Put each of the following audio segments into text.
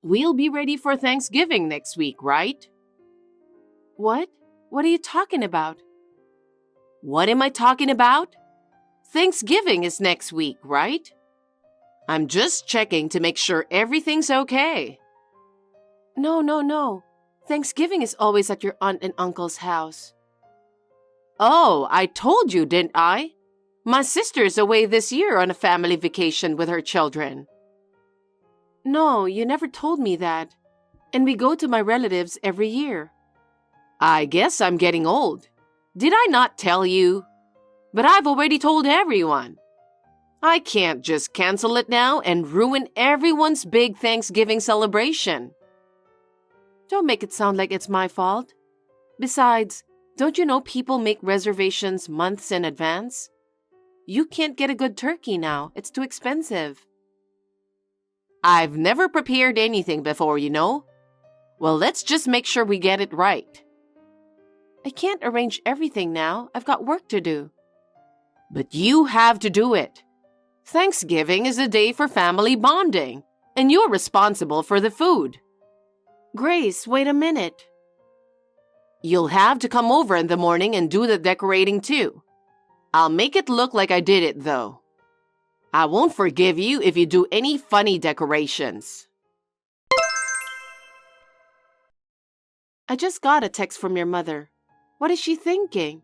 We'll be ready for Thanksgiving next week, right? What? What are you talking about? What am I talking about? Thanksgiving is next week, right? I'm just checking to make sure everything's okay. No. Thanksgiving is always at your aunt and uncle's house. Oh, I told you, didn't I? My sister's away this year on a family vacation with her children. No, you never told me that. And we go to my relatives every year. I guess I'm getting old. Did I not tell you? But I've already told everyone. I can't just cancel it now and ruin everyone's big Thanksgiving celebration. Don't make it sound like it's my fault. Besides, don't you know people make reservations months in advance? You can't get a good turkey now. It's too expensive. I've never prepared anything before, you know. Well, let's just make sure we get it right. I can't arrange everything now. I've got work to do. But you have to do it. Thanksgiving is a day for family bonding, and you're responsible for the food. Grace, wait a minute. You'll have to come over in the morning and do the decorating too. I'll make it look like I did it, though. I won't forgive you if you do any funny decorations. I just got a text from your mother. What is she thinking?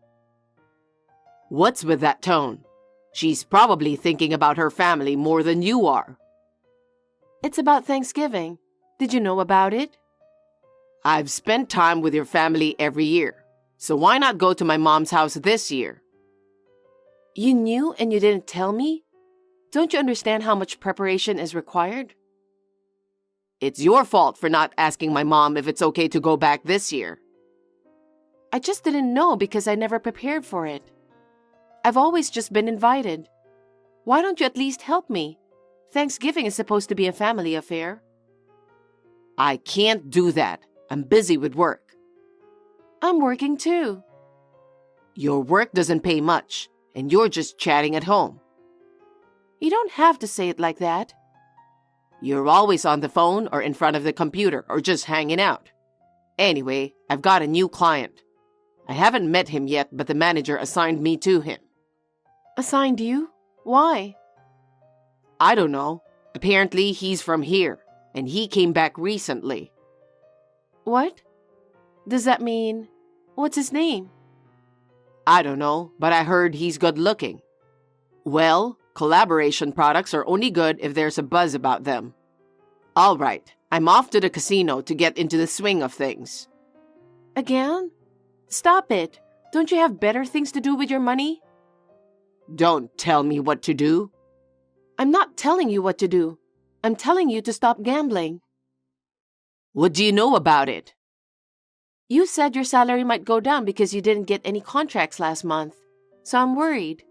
What's with that tone? She's probably thinking about her family more than you are. It's about Thanksgiving. Did you know about it? I've spent time with your family every year, so why not go to my mom's house this year? You knew and you didn't tell me? Don't you understand how much preparation is required? It's your fault for not asking my mom if it's okay to go back this year. I just didn't know because I never prepared for it. I've always just been invited. Why don't you at least help me? Thanksgiving is supposed to be a family affair. I can't do that. I'm busy with work. I'm working too. Your work doesn't pay much, and you're just chatting at home. You don't have to say it like that. You're always on the phone or in front of the computer or just hanging out. Anyway, I've got a new client. I haven't met him yet, but the manager assigned me to him. Assigned you? Why? I don't know. Apparently, he's from here, and he came back recently. What? Does that mean... What's his name? I don't know, but I heard he's good looking. Well, collaboration products are only good if there's a buzz about them. All right, I'm off to the casino to get into the swing of things. Again? Stop it. Don't you have better things to do with your money? Don't tell me what to do. I'm not telling you what to do. I'm telling you to stop gambling. What do you know about it? You said your salary might go down because you didn't get any contracts last month. So I'm worried.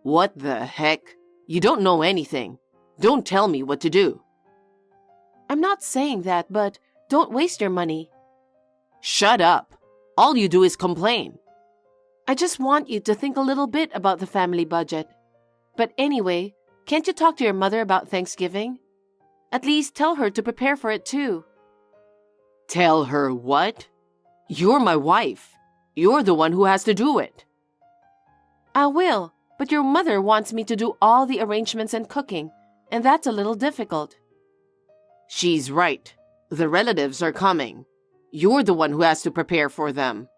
What the heck? You don't know anything. Don't tell me what to do. I'm not saying that, but don't waste your money. Shut up. All you do is complain. I just want you to think a little bit about the family budget. But anyway, can't you talk to your mother about Thanksgiving? At least tell her to prepare for it too. Tell her what? You're my wife. You're the one who has to do it. I will, but your mother wants me to do all the arrangements and cooking, and that's a little difficult. She's right. The relatives are coming. You're the one who has to prepare for them.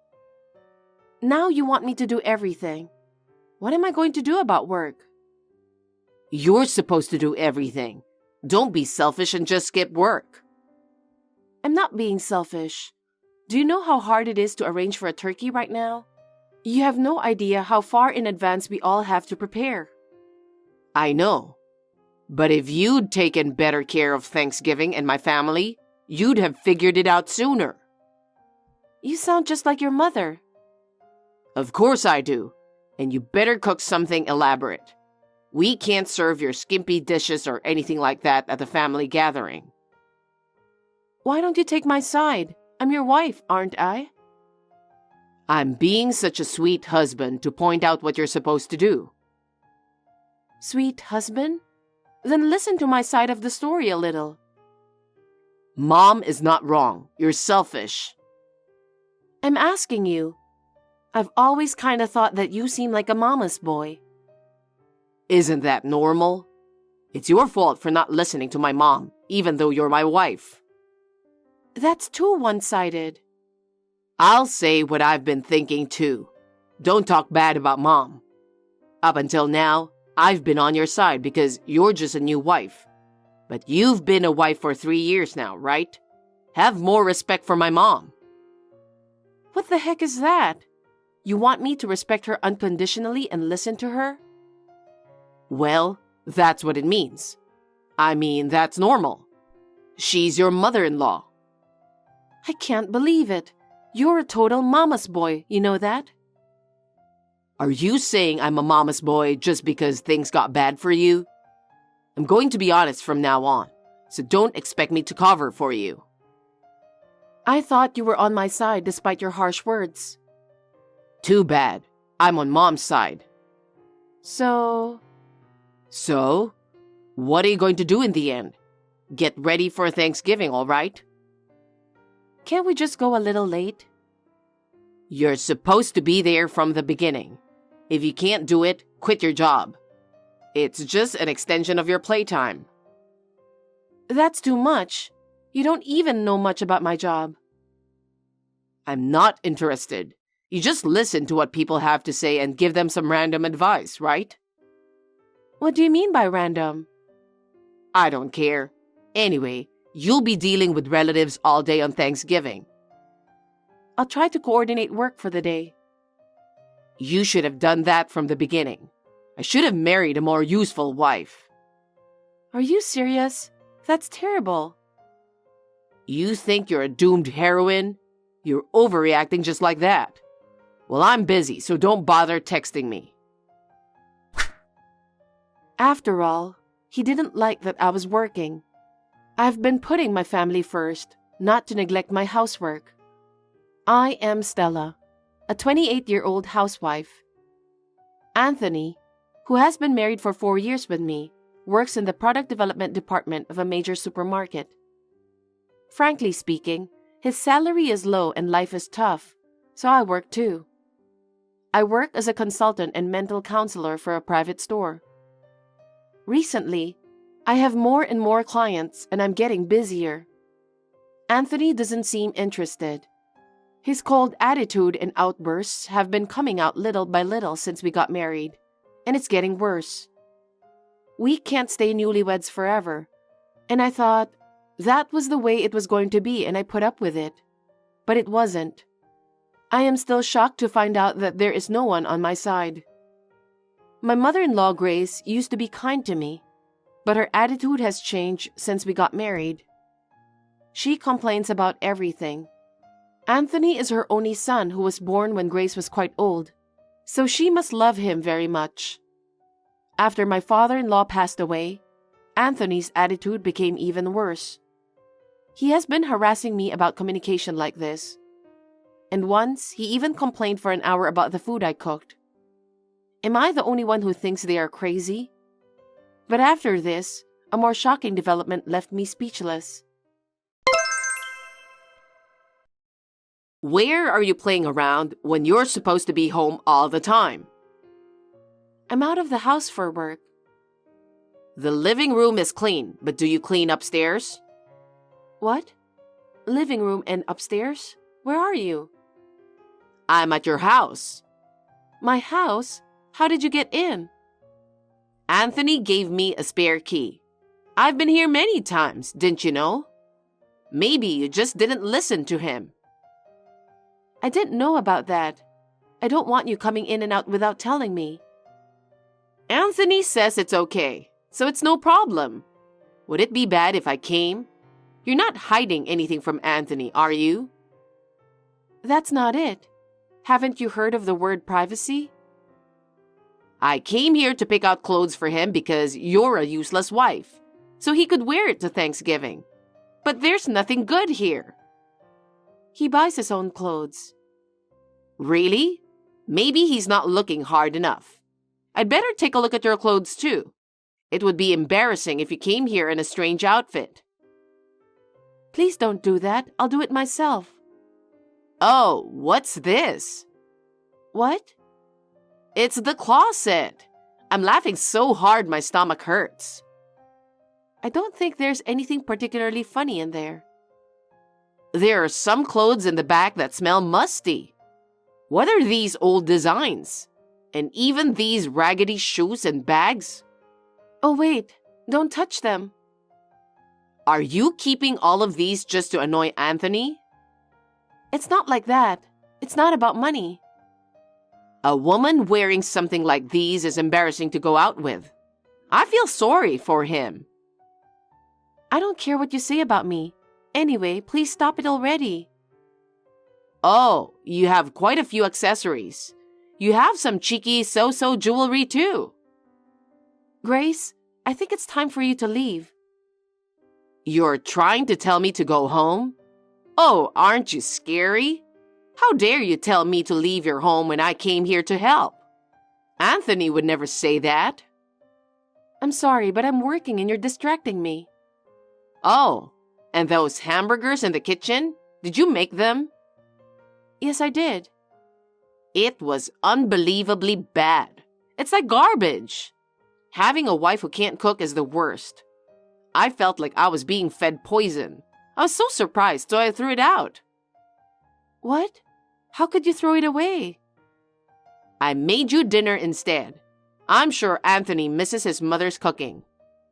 Now you want me to do everything. What am I going to do about work? You're supposed to do everything. Don't be selfish and just skip work. I'm not being selfish. Do you know how hard it is to arrange for a turkey right now? You have no idea how far in advance we all have to prepare. I know. But if you'd taken better care of Thanksgiving and my family, you'd have figured it out sooner. You sound just like your mother. Of course I do. And you better cook something elaborate. We can't serve your skimpy dishes or anything like that at the family gathering. Why don't you take my side? I'm your wife, aren't I? I'm being such a sweet husband to point out what you're supposed to do. Sweet husband? Then listen to my side of the story a little. Mom is not wrong. You're selfish. I'm asking you. I've always kind of thought that you seem like a mama's boy. Isn't that normal? It's your fault for not listening to my mom, even though you're my wife. That's too one-sided. I'll say what I've been thinking too. Don't talk bad about Mom. Up until now, I've been on your side because you're just a new wife. But you've been a wife for 3 years now, right? Have more respect for my mom. What the heck is that? You want me to respect her unconditionally and listen to her? Well, that's what it means. I mean, that's normal. She's your mother-in-law. I can't believe it. You're a total mama's boy, you know that? Are you saying I'm a mama's boy just because things got bad for you? I'm going to be honest from now on, so don't expect me to cover for you. I thought you were on my side despite your harsh words. Too bad. I'm on Mom's side. So, what are you going to do in the end? Get ready for Thanksgiving, all right? Can't we just go a little late? You're supposed to be there from the beginning. If you can't do it, quit your job. It's just an extension of your playtime. That's too much. You don't even know much about my job. I'm not interested. You just listen to what people have to say and give them some random advice, right? What do you mean by random? I don't care. Anyway, you'll be dealing with relatives all day on Thanksgiving. I'll try to coordinate work for the day. You should have done that from the beginning. I should have married a more useful wife. Are you serious? That's terrible. You think you're a doomed heroine? You're overreacting just like that. Well, I'm busy, so don't bother texting me. After all, he didn't like that I was working. I've been putting my family first, not to neglect my housework. I am Stella, a 28-year-old housewife. Anthony, who has been married for 4 years with me, works in the product development department of a major supermarket. Frankly speaking, his salary is low and life is tough, so I work too. I work as a consultant and mental counselor for a private store. Recently, I have more and more clients and I'm getting busier. Anthony doesn't seem interested. His cold attitude and outbursts have been coming out little by little since we got married, and it's getting worse. We can't stay newlyweds forever, and I thought that was the way it was going to be and I put up with it. But it wasn't. I am still shocked to find out that there is no one on my side. My mother-in-law Grace used to be kind to me, but her attitude has changed since we got married. She complains about everything. Anthony is her only son who was born when Grace was quite old, so she must love him very much. After my father-in-law passed away, Anthony's attitude became even worse. He has been harassing me about communication like this. And once, he even complained for an hour about the food I cooked. Am I the only one who thinks they are crazy? But after this, a more shocking development left me speechless. Where are you playing around when you're supposed to be home all the time? I'm out of the house for work. The living room is clean, but do you clean upstairs? What? Living room and upstairs? Where are you? I'm at your house. My house? How did you get in? Anthony gave me a spare key. I've been here many times, didn't you know? Maybe you just didn't listen to him. I didn't know about that. I don't want you coming in and out without telling me. Anthony says it's okay, so it's no problem. Would it be bad if I came? You're not hiding anything from Anthony, are you? That's not it. Haven't you heard of the word privacy? I came here to pick out clothes for him because you're a useless wife, so he could wear it to Thanksgiving. But there's nothing good here. He buys his own clothes. Really? Maybe he's not looking hard enough. I'd better take a look at your clothes too. It would be embarrassing if you came here in a strange outfit. Please don't do that. I'll do it myself. Oh, what's this? What? It's the closet. I'm laughing so hard my stomach hurts. I don't think there's anything particularly funny in there. There are some clothes in the back that smell musty. What are these old designs? And even these raggedy shoes and bags? Oh, wait. Don't touch them. Are you keeping all of these just to annoy Anthony? It's not like that. It's not about money. A woman wearing something like these is embarrassing to go out with. I feel sorry for him. I don't care what you say about me. Anyway, please stop it already. Oh, you have quite a few accessories. You have some cheeky so-so jewelry too. Grace, I think it's time for you to leave. You're trying to tell me to go home? Oh, aren't you scary? How dare you tell me to leave your home when I came here to help? Anthony would never say that. I'm sorry, but I'm working and you're distracting me. Oh, and those hamburgers in the kitchen? Did you make them? Yes, I did. It was unbelievably bad. It's like garbage. Having a wife who can't cook is the worst. I felt like I was being fed poison. I was so surprised, so I threw it out. What? How could you throw it away? I made you dinner instead. I'm sure Anthony misses his mother's cooking.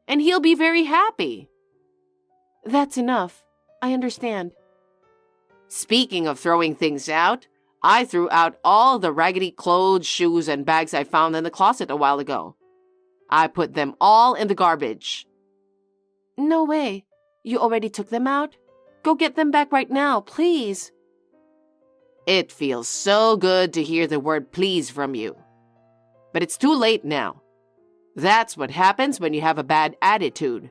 And he'll be very happy. That's enough. I understand. Speaking of throwing things out, I threw out all the raggedy clothes, shoes, and bags I found in the closet a while ago. I put them all in the garbage. No way. You already took them out? Go get them back right now, please. It feels so good to hear the word please from you. But it's too late now. That's what happens when you have a bad attitude.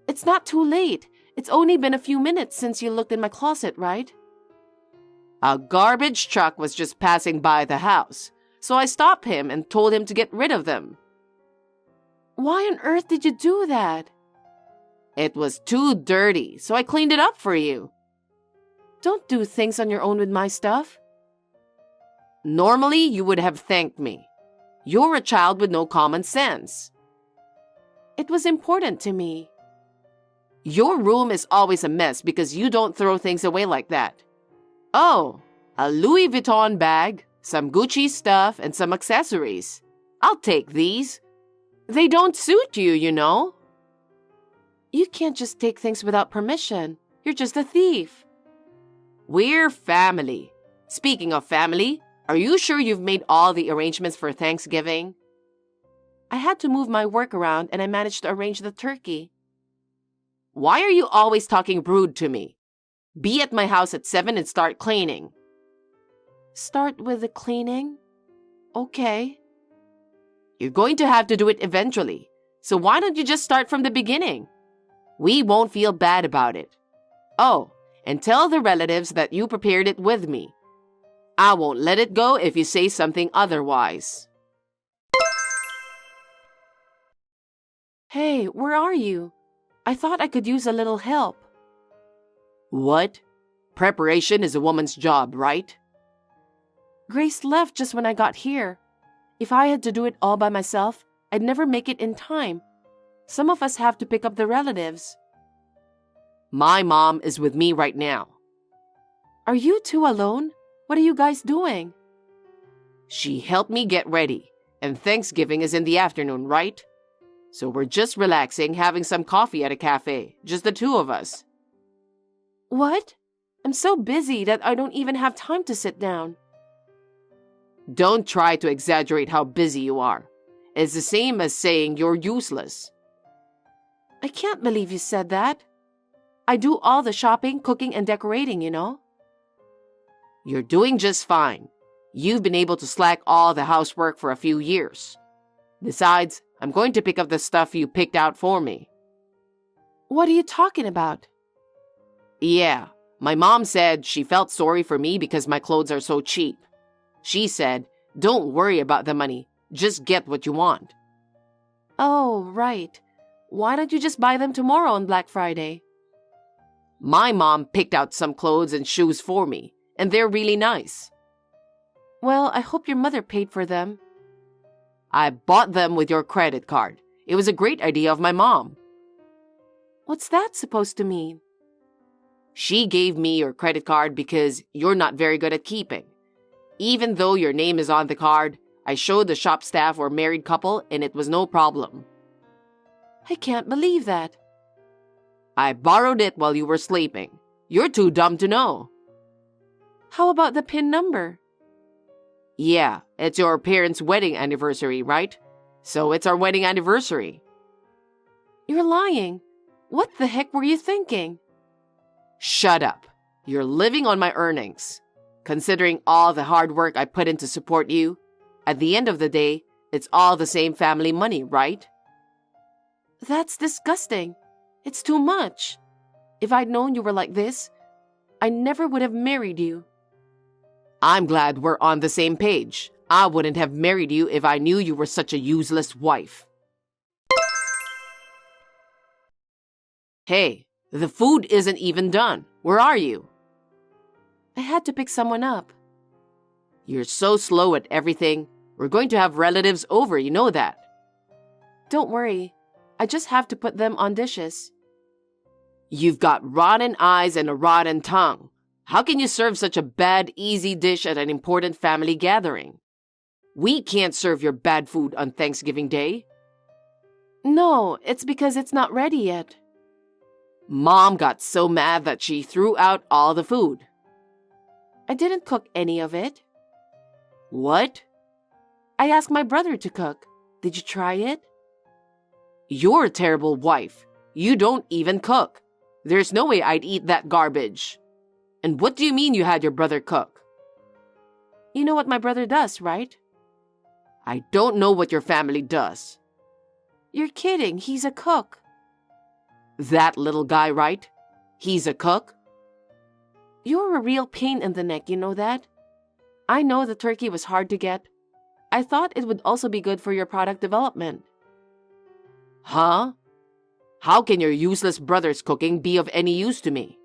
It's not too late. It's only been a few minutes since you looked in my closet, right? A garbage truck was just passing by the house, so I stopped him and told him to get rid of them. Why on earth did you do that? It was too dirty, so I cleaned it up for you. Don't do things on your own with my stuff. Normally, you would have thanked me. You're a child with no common sense. It was important to me. Your room is always a mess because you don't throw things away like that. Oh, a Louis Vuitton bag, some Gucci stuff, and some accessories. I'll take these. They don't suit you, you know. You can't just take things without permission. You're just a thief. We're family. Speaking of family, are you sure you've made all the arrangements for Thanksgiving? I had to move my work around and I managed to arrange the turkey. Why are you always talking rude to me? Be at my house at 7 and start cleaning. Start with the cleaning? Okay. You're going to have to do it eventually, so why don't you just start from the beginning? We won't feel bad about it. Oh, and tell the relatives that you prepared it with me. I won't let it go if you say something otherwise. Hey, where are you? I thought I could use a little help. What? Preparation is a woman's job, right? Grace left just when I got here. If I had to do it all by myself, I'd never make it in time. Some of us have to pick up the relatives. My mom is with me right now. Are you two alone? What are you guys doing? She helped me get ready, and Thanksgiving is in the afternoon, right? So we're just relaxing, having some coffee at a cafe, just the two of us. What? I'm so busy that I don't even have time to sit down. Don't try to exaggerate how busy you are. It's the same as saying you're useless. I can't believe you said that. I do all the shopping, cooking, and decorating, you know. You're doing just fine. You've been able to slack all the housework for a few years. Besides, I'm going to pick up the stuff you picked out for me. What are you talking about? Yeah, my mom said she felt sorry for me because my clothes are so cheap. She said, don't worry about the money, just get what you want. Oh, right. Why don't you just buy them tomorrow on Black Friday? My mom picked out some clothes and shoes for me, and they're really nice. Well, I hope your mother paid for them. I bought them with your credit card. It was a great idea of my mom. What's that supposed to mean? She gave me your credit card because you're not very good at keeping. Even though your name is on the card, I showed the shop staff we're a married couple and it was no problem. I can't believe that. I borrowed it while you were sleeping. You're too dumb to know. How about the PIN number? Yeah, it's your parents' wedding anniversary, right? So it's our wedding anniversary. You're lying. What the heck were you thinking? Shut up. You're living on my earnings. Considering all the hard work I put in to support you, at the end of the day, it's all the same family money, right? That's disgusting. It's too much. If I'd known you were like this, I never would have married you. I'm glad we're on the same page. I wouldn't have married you if I knew you were such a useless wife. Hey, the food isn't even done. Where are you? I had to pick someone up. You're so slow at everything. We're going to have relatives over, you know that. Don't worry. I just have to put them on dishes. You've got rotten eyes and a rotten tongue. How can you serve such a bad, easy dish at an important family gathering? We can't serve your bad food on Thanksgiving Day. No, it's because it's not ready yet. Mom got so mad that she threw out all the food. I didn't cook any of it. What? I asked my brother to cook. Did you try it? You're a terrible wife. You don't even cook. There's no way I'd eat that garbage. And what do you mean you had your brother cook? You know what my brother does, right? I don't know what your family does. You're kidding. He's a cook. That little guy, right? He's a cook? You're a real pain in the neck, you know that? I know the turkey was hard to get. I thought it would also be good for your product development. Huh? How can your useless brother's cooking be of any use to me?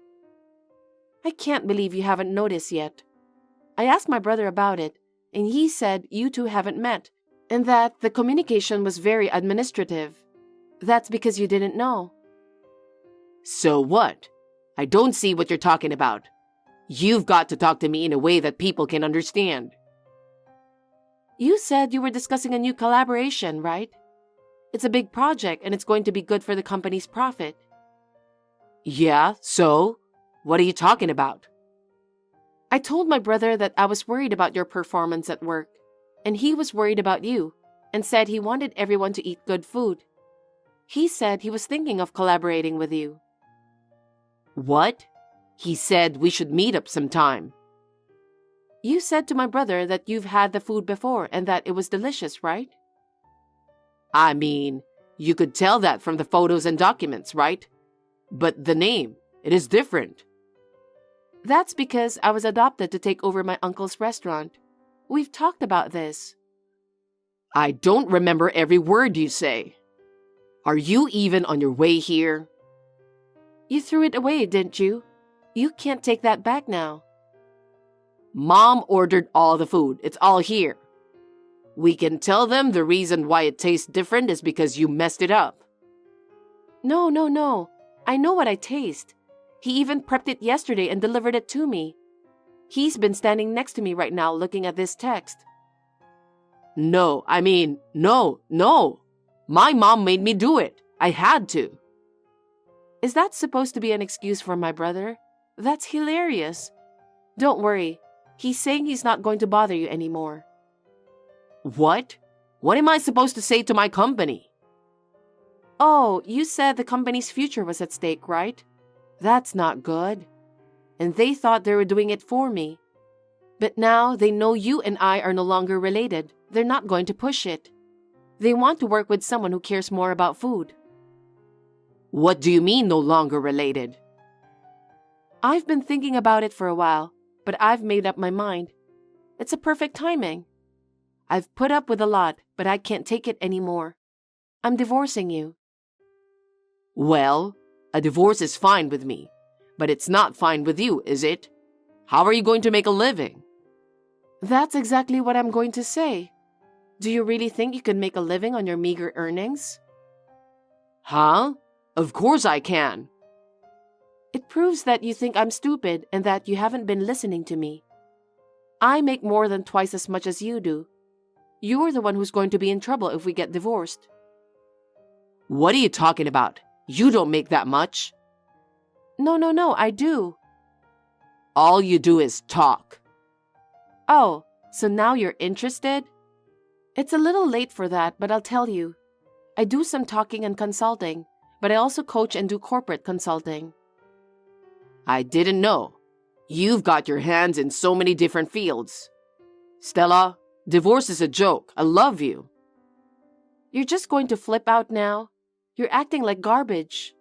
I can't believe you haven't noticed yet. I asked my brother about it, and he said you two haven't met, and that the communication was very administrative. That's because you didn't know. So what? I don't see what you're talking about. You've got to talk to me in a way that people can understand. You said you were discussing a new collaboration, right? It's a big project and it's going to be good for the company's profit. Yeah, so? What are you talking about? I told my brother that I was worried about your performance at work, and he was worried about you, and said he wanted everyone to eat good food. He said he was thinking of collaborating with you. What? He said we should meet up sometime. You said to my brother that you've had the food before and that it was delicious, right? I mean, you could tell that from the photos and documents, right? But the name, it is different. That's because I was adopted to take over my uncle's restaurant. We've talked about this. I don't remember every word you say. Are you even on your way here? You threw it away, didn't you? You can't take that back now. Mom ordered all the food. It's all here. We can tell them the reason why it tastes different is because you messed it up. No. I know what I taste. He even prepped it yesterday and delivered it to me. He's been standing next to me right now looking at this text. No. My mom made me do it. I had to. Is that supposed to be an excuse for my brother? That's hilarious. Don't worry. He's saying he's not going to bother you anymore. What? What am I supposed to say to my company? Oh, you said the company's future was at stake, right? That's not good. And they thought they were doing it for me. But now they know you and I are no longer related. They're not going to push it. They want to work with someone who cares more about food. What do you mean no longer related? I've been thinking about it for a while, but I've made up my mind. It's a perfect timing. I've put up with a lot, but I can't take it anymore. I'm divorcing you. Well, a divorce is fine with me, But it's not fine with you, is it? How are you going to make a living? That's exactly what I'm going to say. Do you really think you can make a living on your meager earnings? Huh? Of course I can. It proves that you think I'm stupid and that you haven't been listening to me. I make more than twice as much as you do. You're the one who's going to be in trouble if we get divorced. What are you talking about? You don't make that much. No, I do. All you do is talk. Oh, so now you're interested? It's a little late for that, but I'll tell you. I do some talking and consulting, but I also coach and do corporate consulting. I didn't know. You've got your hands in so many different fields. Stella, divorce is a joke. I love you. You're just going to flip out now? You're acting like garbage.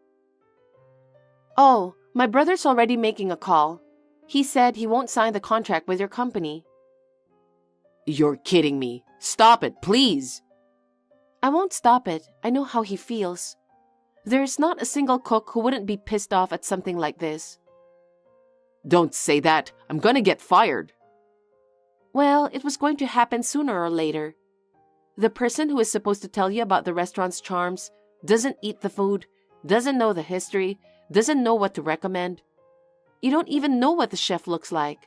Oh, my brother's already making a call. He said he won't sign the contract with your company. You're kidding me. Stop it, please. I won't stop it. I know how he feels. There's not a single cook who wouldn't be pissed off at something like this. Don't say that. I'm gonna get fired. Well, it was going to happen sooner or later. The person who is supposed to tell you about the restaurant's charms doesn't eat the food, doesn't know the history, doesn't know what to recommend. You don't even know what the chef looks like.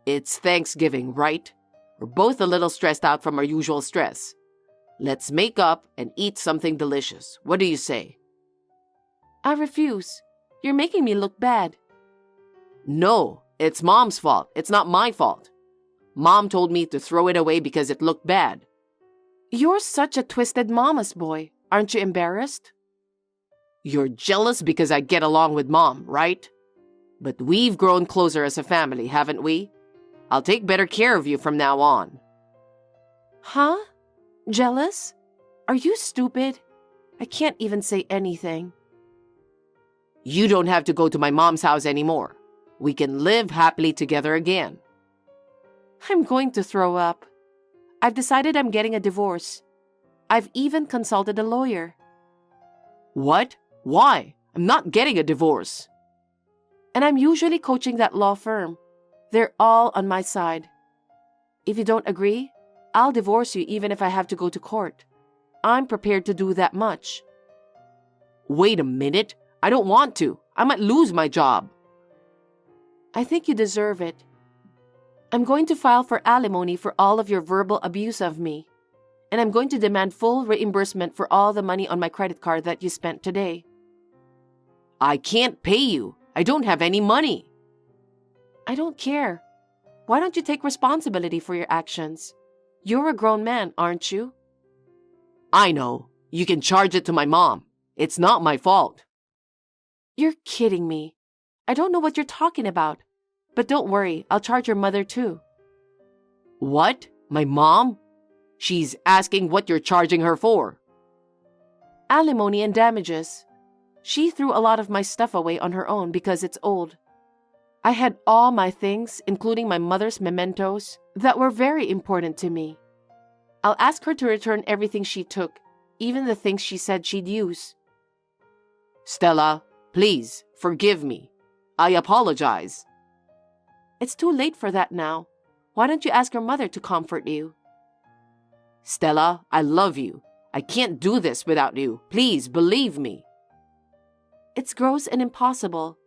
It's Thanksgiving, right? We're both a little stressed out from our usual stress. Let's make up and eat something delicious. What do you say? I refuse. You're making me look bad. No, it's Mom's fault. It's not my fault. Mom told me to throw it away because it looked bad. You're such a twisted mama's boy. Aren't you embarrassed? You're jealous because I get along with Mom, right? But we've grown closer as a family, haven't we? I'll take better care of you from now on. Huh? Jealous? Are you stupid? I can't even say anything. You don't have to go to my mom's house anymore. We can live happily together again. I'm going to throw up. I've decided I'm getting a divorce. I've even consulted a lawyer. What? Why? I'm not getting a divorce. And I'm usually coaching that law firm. They're all on my side. If you don't agree, I'll divorce you even if I have to go to court. I'm prepared to do that much. Wait a minute. I don't want to. I might lose my job. I think you deserve it. I'm going to file for alimony for all of your verbal abuse of me. And I'm going to demand full reimbursement for all the money on my credit card that you spent today. I can't pay you. I don't have any money. I don't care. Why don't you take responsibility for your actions? You're a grown man, aren't you? I know. You can charge it to my mom. It's not my fault. You're kidding me. I don't know what you're talking about. But don't worry, I'll charge your mother too. What? My mom? She's asking what you're charging her for. Alimony and damages. She threw a lot of my stuff away on her own because it's old. I had all my things, including my mother's mementos, that were very important to me. I'll ask her to return everything she took, even the things she said she'd use. Stella, please, forgive me. I apologize. It's too late for that now. Why don't you ask your mother to comfort you? Stella, I love you. I can't do this without you. Please, believe me. It's gross and impossible.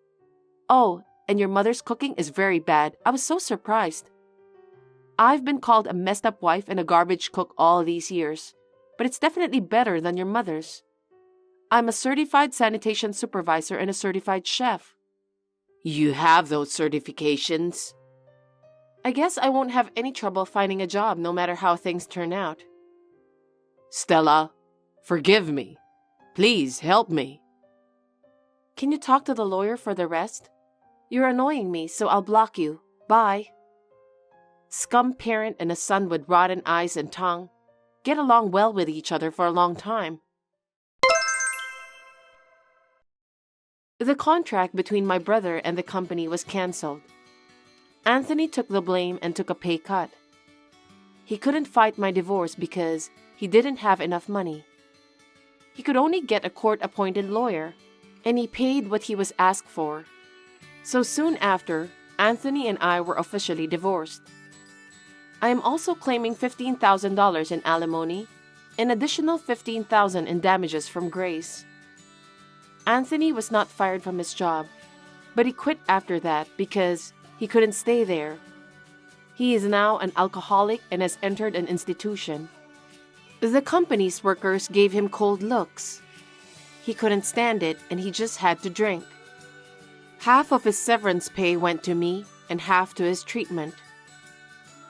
Oh, and your mother's cooking is very bad. I was so surprised. I've been called a messed up wife and a garbage cook all these years, but it's definitely better than your mother's. I'm a certified sanitation supervisor and a certified chef. You have those certifications? I guess I won't have any trouble finding a job no matter how things turn out. Stella, forgive me. Please help me. Can you talk to the lawyer for the rest? You're annoying me, so I'll block you. Bye. Scum parent and a son with rotten eyes and tongue. Get along well with each other for a long time. The contract between my brother and the company was canceled. Anthony took the blame and took a pay cut. He couldn't fight my divorce because he didn't have enough money. He could only get a court-appointed lawyer, and he paid what he was asked for. So soon after, Anthony and I were officially divorced. I am also claiming $15,000 in alimony, an additional $15,000 in damages from Grace. Anthony was not fired from his job, but he quit after that because he couldn't stay there. He is now an alcoholic and has entered an institution. The company's workers gave him cold looks. He couldn't stand it and he just had to drink. Half of his severance pay went to me and half to his treatment.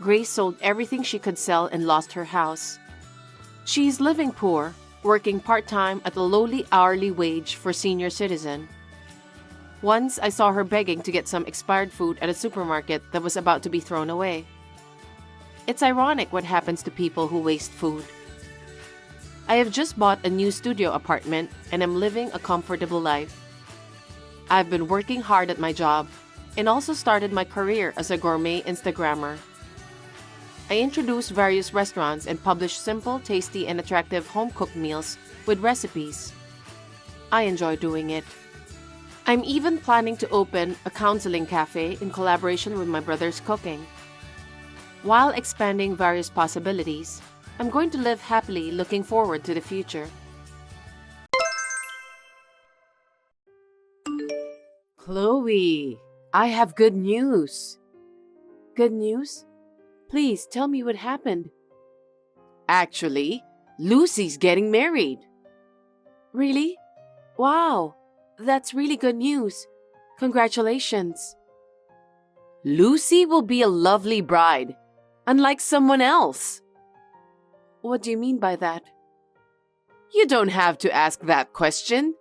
Grace sold everything she could sell and lost her house. She is living poor, working part-time at a lowly hourly wage for senior citizen. Once I saw her begging to get some expired food at a supermarket that was about to be thrown away. It's ironic what happens to people who waste food. I have just bought a new studio apartment and am living a comfortable life. I've been working hard at my job and also started my career as a gourmet Instagrammer. I introduce various restaurants and publish simple, tasty, and attractive home-cooked meals with recipes. I enjoy doing it. I'm even planning to open a counseling cafe in collaboration with my brother's cooking. While expanding various possibilities, I'm going to live happily looking forward to the future. Chloe, I have good news. Good news? Please tell me what happened. Actually, Lucy's getting married. Really? Wow, that's really good news. Congratulations. Lucy will be a lovely bride, unlike someone else. What do you mean by that? You don't have to ask that question.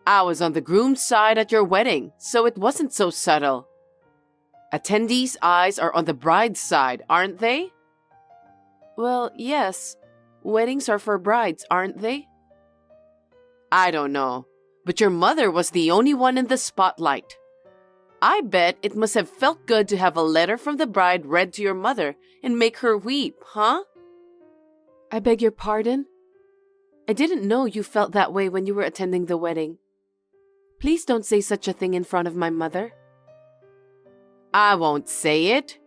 I was on the groom's side at your wedding, so it wasn't so subtle. Attendees' eyes are on the bride's side, aren't they? Well, yes. Weddings are for brides, aren't they? I don't know, but your mother was the only one in the spotlight. I bet it must have felt good to have a letter from the bride read to your mother and make her weep, huh? I beg your pardon? I didn't know you felt that way when you were attending the wedding. Please don't say such a thing in front of my mother. I won't say it.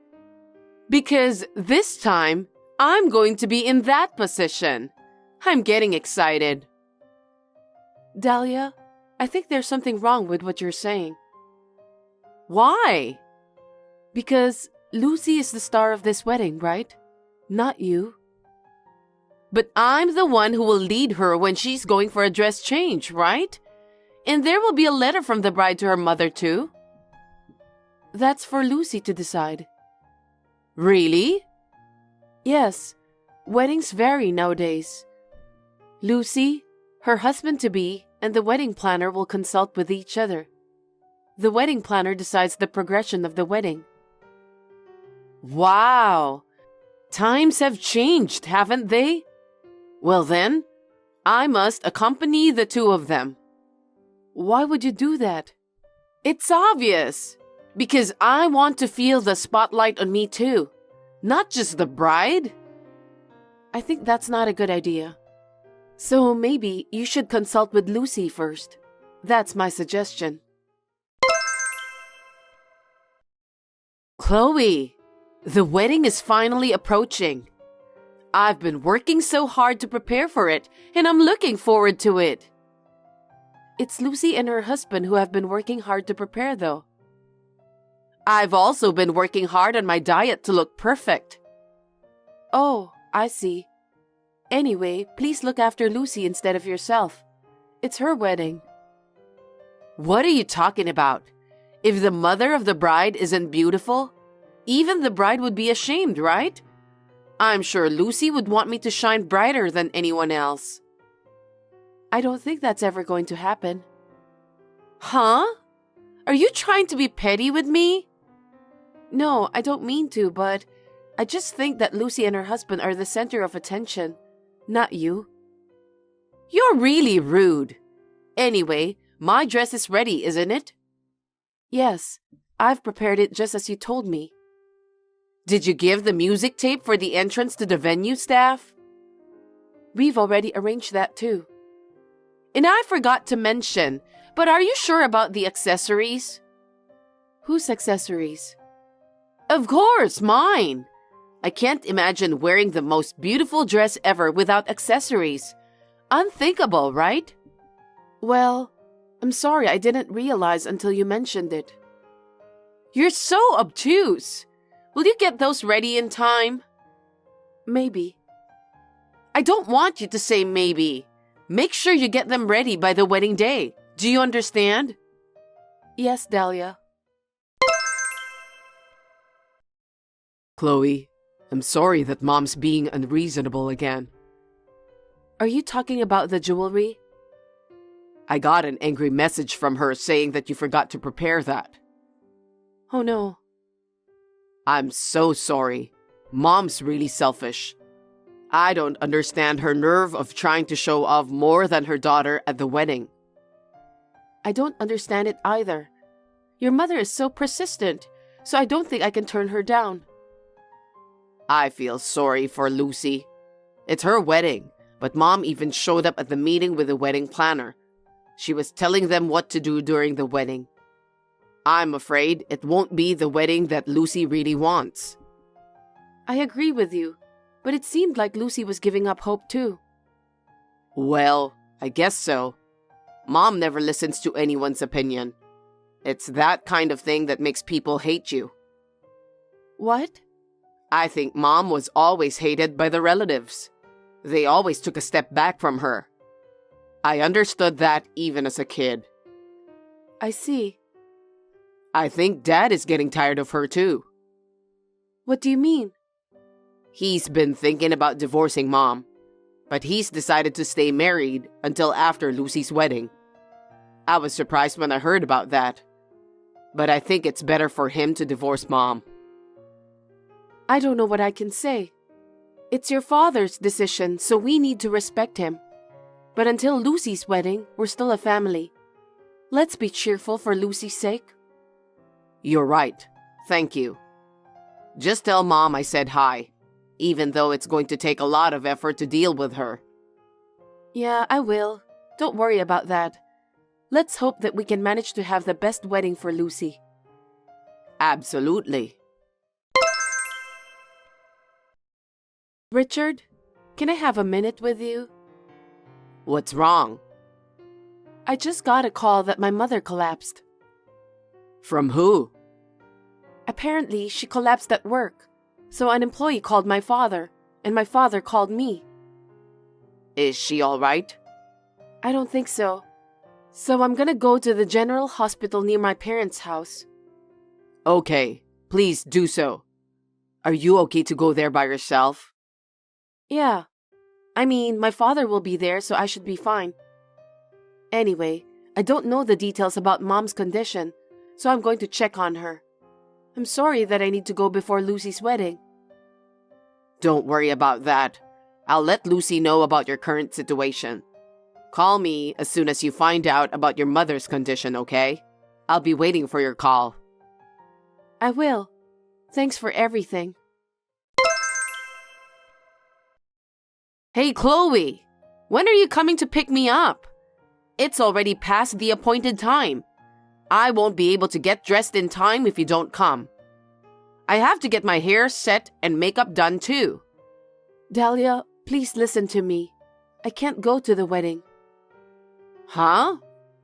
Because this time, I'm going to be in that position. I'm getting excited. Dahlia, I think there's something wrong with what you're saying. Why? Because Lucy is the star of this wedding, right? Not you. But I'm the one who will lead her when she's going for a dress change, right? And there will be a letter from the bride to her mother, too. That's for Lucy to decide. Really? Yes. Weddings vary nowadays. Lucy, her husband-to-be, and the wedding planner will consult with each other. The wedding planner decides the progression of the wedding. Wow! Times have changed, haven't they? Well then, I must accompany the two of them. Why would you do that? It's obvious. Because I want to feel the spotlight on me too. Not just the bride. I think that's not a good idea. So maybe you should consult with Lucy first. That's my suggestion. Chloe, the wedding is finally approaching. I've been working so hard to prepare for it, and I'm looking forward to it. It's Lucy and her husband who have been working hard to prepare, though. I've also been working hard on my diet to look perfect. Oh, I see. Anyway, please look after Lucy instead of yourself. It's her wedding. What are you talking about? If the mother of the bride isn't beautiful, even the bride would be ashamed, right? I'm sure Lucy would want me to shine brighter than anyone else. I don't think that's ever going to happen. Huh? Are you trying to be petty with me? No, I don't mean to, but I just think that Lucy and her husband are the center of attention, not you. You're really rude. Anyway, my dress is ready, isn't it? Yes, I've prepared it just as you told me. Did you give the music tape for the entrance to the venue staff? We've already arranged that too. And I forgot to mention, But are you sure about the accessories? Whose accessories? Of course, mine. I can't imagine wearing the most beautiful dress ever without accessories. Unthinkable, right? Well, I'm sorry I didn't realize until you mentioned it. You're so obtuse. Will you get those ready in time? Maybe. I don't want you to say maybe. Make sure you get them ready by the wedding day. Do you understand? Yes, Dahlia. Chloe, I'm sorry that Mom's being unreasonable again. Are you talking about the jewelry? I got an angry message from her saying that you forgot to prepare that. Oh no. I'm so sorry. Mom's really selfish. I don't understand her nerve of trying to show off more than her daughter at the wedding. I don't understand it either. Your mother is so persistent, so I don't think I can turn her down. I feel sorry for Lucy. It's her wedding, but Mom even showed up at the meeting with the wedding planner. She was telling them what to do during the wedding. I'm afraid it won't be the wedding that Lucy really wants. I agree with you, but it seemed like Lucy was giving up hope too. Well, I guess so. Mom never listens to anyone's opinion. It's that kind of thing that makes people hate you. What? I think Mom was always hated by the relatives. They always took a step back from her. I understood that even as a kid. I see. I think Dad is getting tired of her too. What do you mean? He's been thinking about divorcing Mom, but he's decided to stay married until after Lucy's wedding. I was surprised when I heard about that, but I think it's better for him to divorce Mom. I don't know what I can say. It's your father's decision, so we need to respect him. But until Lucy's wedding, we're still a family. Let's be cheerful for Lucy's sake. You're right. Thank you. Just tell Mom I said hi, even though it's going to take a lot of effort to deal with her. Yeah, I will. Don't worry about that. Let's hope that we can manage to have the best wedding for Lucy. Absolutely. Richard, can I have a minute with you? What's wrong? I just got a call that my mother collapsed. From who? Apparently, she collapsed at work. So an employee called my father, and my father called me. Is she all right? I don't think so. So I'm gonna go to the general hospital near my parents' house. Okay, please do so. Are you okay to go there by yourself? Yeah. I mean, my father will be there, so I should be fine. Anyway, I don't know the details about Mom's condition, so I'm going to check on her. I'm sorry that I need to go before Lucy's wedding. Don't worry about that. I'll let Lucy know about your current situation. Call me as soon as you find out about your mother's condition, okay? I'll be waiting for your call. I will. Thanks for everything. Hey, Chloe! When are you coming to pick me up? It's already past the appointed time. I won't be able to get dressed in time if you don't come. I have to get my hair set and makeup done too. Dahlia, please listen to me. I can't go to the wedding. Huh?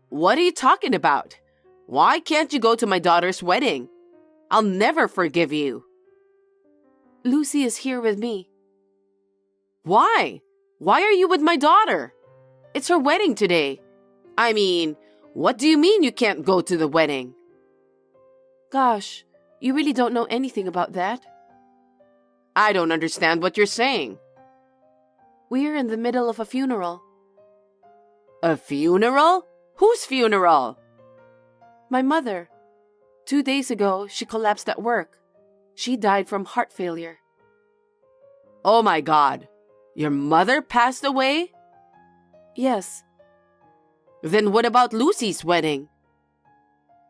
What are you talking about? Why can't you go to my daughter's wedding? I'll never forgive you. Lucy is here with me. Why? Why are you with my daughter? It's her wedding today. I mean, what do you mean you can't go to the wedding? Gosh, you really don't know anything about that? I don't understand what you're saying. We're in the middle of a funeral. A funeral? Whose funeral? My mother. 2 days ago, she collapsed at work. She died from heart failure. Oh my God. Your mother passed away? Yes. Then what about Lucy's wedding?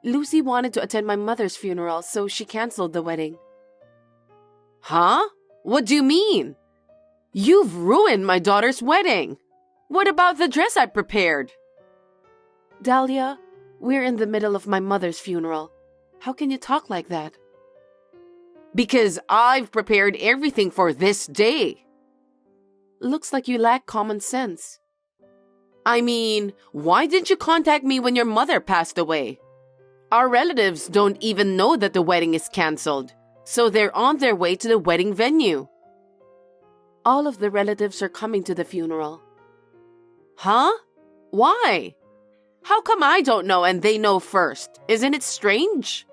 Lucy wanted to attend my mother's funeral, so she canceled the wedding. Huh? What do you mean? You've ruined my daughter's wedding. What about the dress I prepared? Dahlia, We're in the middle of my mother's funeral. How can you talk like that? Because I've prepared everything for this day. Looks like you lack common sense. I mean, why didn't you contact me when your mother passed away? Our relatives don't even know that the wedding is canceled, so they're on their way to the wedding venue. All of the relatives are coming to the funeral. Huh? Why? How come I don't know and they know first? Isn't it strange?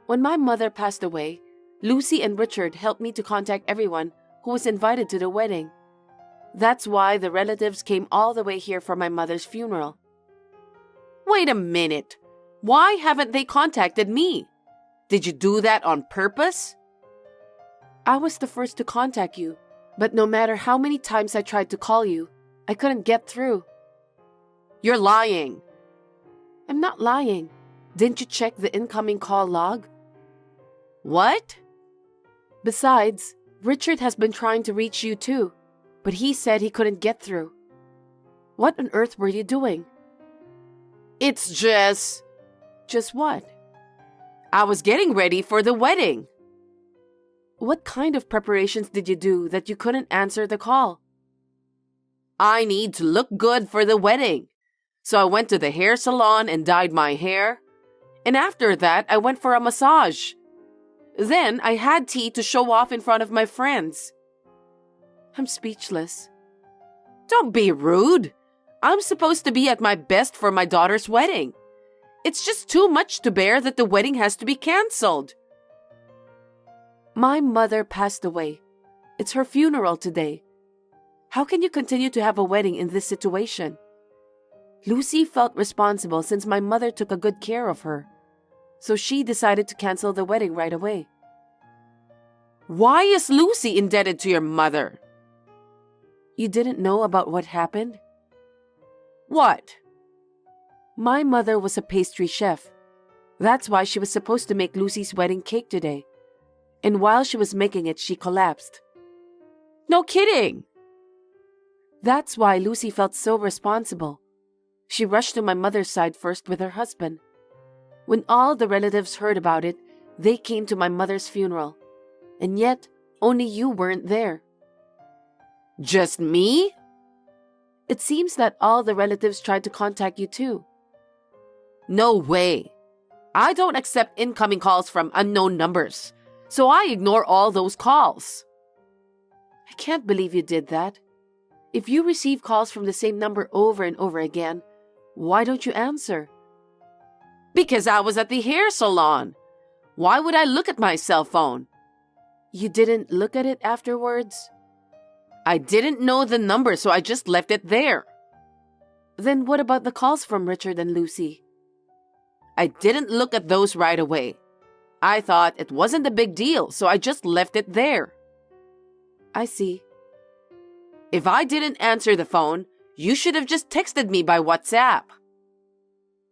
When my mother passed away, Lucy and Richard helped me to contact everyone who was invited to the wedding. That's why the relatives came all the way here for my mother's funeral. Wait a minute. Why haven't they contacted me? Did you do that on purpose? I was the first to contact you, but no matter how many times I tried to call you, I couldn't get through. You're lying. I'm not lying. Didn't you check the incoming call log? What? Besides, Richard has been trying to reach you too, but he said he couldn't get through. What on earth were you doing? It's just... Just what? I was getting ready for the wedding. What kind of preparations did you do that you couldn't answer the call? I need to look good for the wedding. So I went to the hair salon and dyed my hair. And after that, I went for a massage. Then I had tea to show off in front of my friends. I'm speechless. Don't be rude. I'm supposed to be at my best for my daughter's wedding. It's just too much to bear that the wedding has to be canceled. My mother passed away. It's her funeral today. How can you continue to have a wedding in this situation? Lucy felt responsible since my mother took a good care of her. So she decided to cancel the wedding right away. Why is Lucy indebted to your mother? You didn't know about what happened? What? My mother was a pastry chef. That's why she was supposed to make Lucy's wedding cake today. And while she was making it, she collapsed. No kidding! That's why Lucy felt so responsible. She rushed to my mother's side first with her husband. When all the relatives heard about it, they came to my mother's funeral. And yet, only you weren't there. Just me? It seems that all the relatives tried to contact you too. No way. I don't accept incoming calls from unknown numbers, so I ignore all those calls. I can't believe you did that. If you receive calls from the same number over and over again, why don't you answer? Because I was at the hair salon. Why would I look at my cell phone? You didn't look at it afterwards? I didn't know the number, so I just left it there. Then what about the calls from Richard and Lucy? I didn't look at those right away. I thought it wasn't a big deal, so I just left it there. I see. If I didn't answer the phone, you should have just texted me by WhatsApp.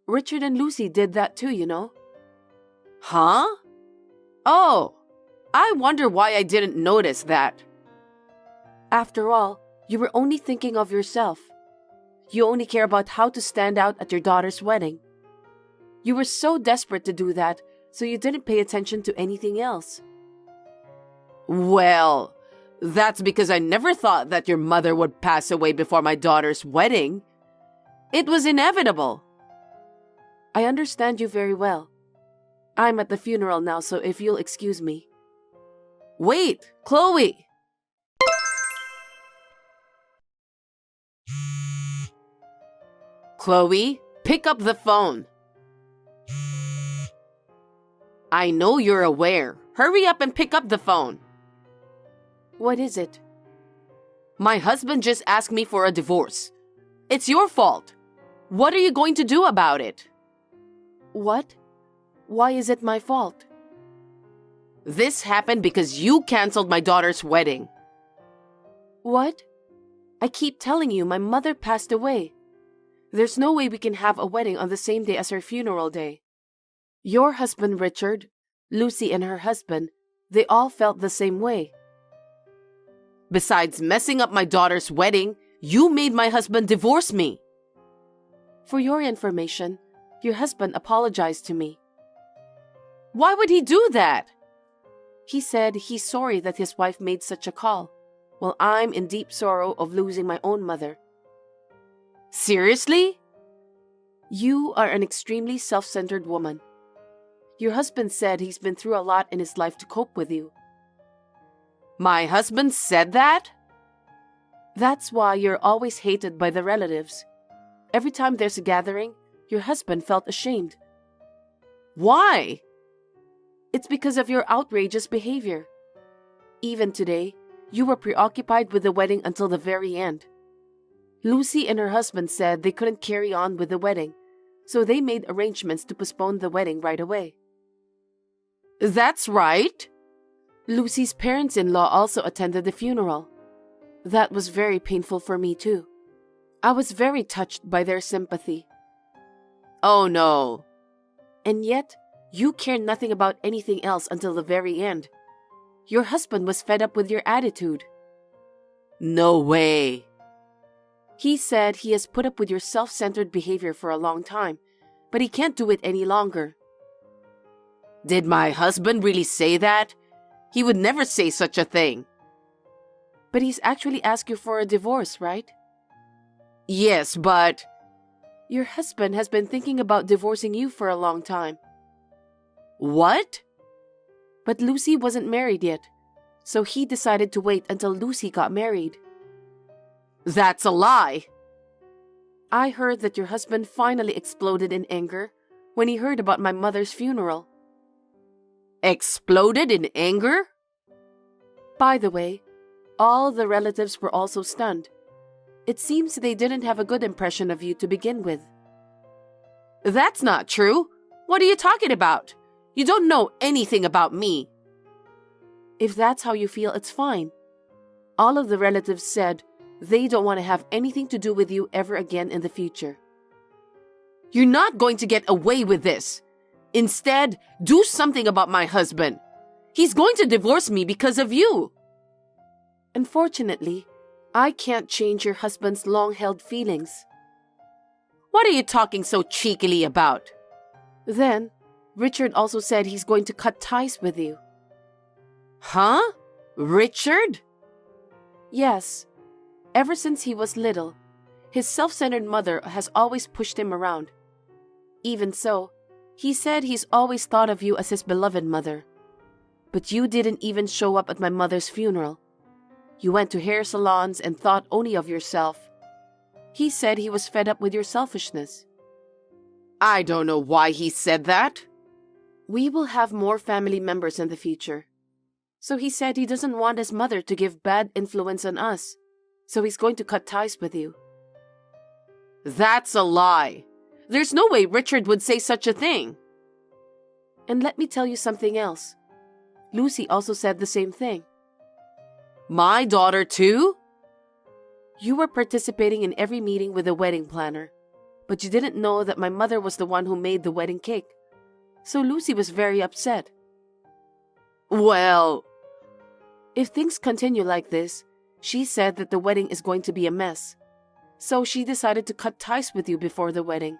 Richard and Lucy did that too, you know. Huh? Oh, I wonder why I didn't notice that. After all, you were only thinking of yourself. You only care about how to stand out at your daughter's wedding. You were so desperate to do that, so you didn't pay attention to anything else. Well, that's because I never thought that your mother would pass away before my daughter's wedding. It was inevitable. I understand you very well. I'm at the funeral now, so if you'll excuse me. Wait, Chloe! Chloe, pick up the phone. I know you're aware. Hurry up and pick up the phone. What is it? My husband just asked me for a divorce. It's your fault. What are you going to do about it? What? Why is it my fault? This happened because you canceled my daughter's wedding. What? I keep telling you my mother passed away. There's no way we can have a wedding on the same day as her funeral day. Your husband, Richard, Lucy and her husband, they all felt the same way. Besides messing up my daughter's wedding, you made my husband divorce me. For your information, Your husband apologized to me. Why would he do that? He said he's sorry that his wife made such a call, while I'm in deep sorrow of losing my own mother. Seriously? You are an extremely self-centered woman. Your husband said he's been through a lot in his life to cope with you. My husband said that? That's why you're always hated by the relatives. Every time there's a gathering, your husband felt ashamed. Why? It's because of your outrageous behavior. Even today, you were preoccupied with the wedding until the very end. Lucy and her husband said they couldn't carry on with the wedding, so they made arrangements to postpone the wedding right away. That's right. Lucy's parents-in-law also attended the funeral. That was very painful for me too. I was very touched by their sympathy. Oh no. And yet, you cared nothing about anything else until the very end. Your husband was fed up with your attitude. No way. He said he has put up with your self-centered behavior for a long time, but he can't do it any longer. Did my husband really say that? He would never say such a thing. But he's actually asked you for a divorce, right? Yes, but... Your husband has been thinking about divorcing you for a long time. What? But Lucy wasn't married yet, so he decided to wait until Lucy got married. That's a lie. I heard that your husband finally exploded in anger when he heard about my mother's funeral. Exploded in anger? By the way, all the relatives were also stunned. It seems they didn't have a good impression of you to begin with. That's not true. What are you talking about? You don't know anything about me. If that's how you feel, it's fine. All of the relatives said they don't want to have anything to do with you ever again in the future. You're not going to get away with this. Instead, do something about my husband. He's going to divorce me because of you. Unfortunately, I can't change your husband's long-held feelings. What are you talking so cheekily about? Then, Richard also said he's going to cut ties with you. Huh? Richard? Yes. Ever since he was little, his self-centered mother has always pushed him around. Even so, he said he's always thought of you as his beloved mother. But you didn't even show up at my mother's funeral. You went to hair salons and thought only of yourself. He said he was fed up with your selfishness. I don't know why he said that. We will have more family members in the future. So he said he doesn't want his mother to give bad influence on us. So he's going to cut ties with you. That's a lie. There's no way Richard would say such a thing. And let me tell you something else. Lucy also said the same thing. My daughter too? You were participating in every meeting with the wedding planner, but you didn't know that my mother was the one who made the wedding cake. So Lucy was very upset. Well... If things continue like this, she said that the wedding is going to be a mess. So she decided to cut ties with you before the wedding.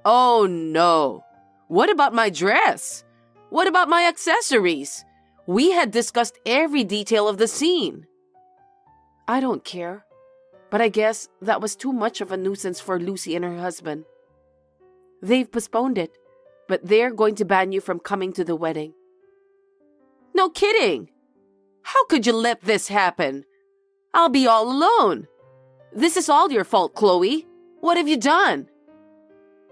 Oh no! What about my dress? What about my accessories? We had discussed every detail of the scene. I don't care, but I guess that was too much of a nuisance for Lucy and her husband. They've postponed it, but they're going to ban you from coming to the wedding. No kidding! How could you let this happen? I'll be all alone. This is all your fault, Chloe. What have you done?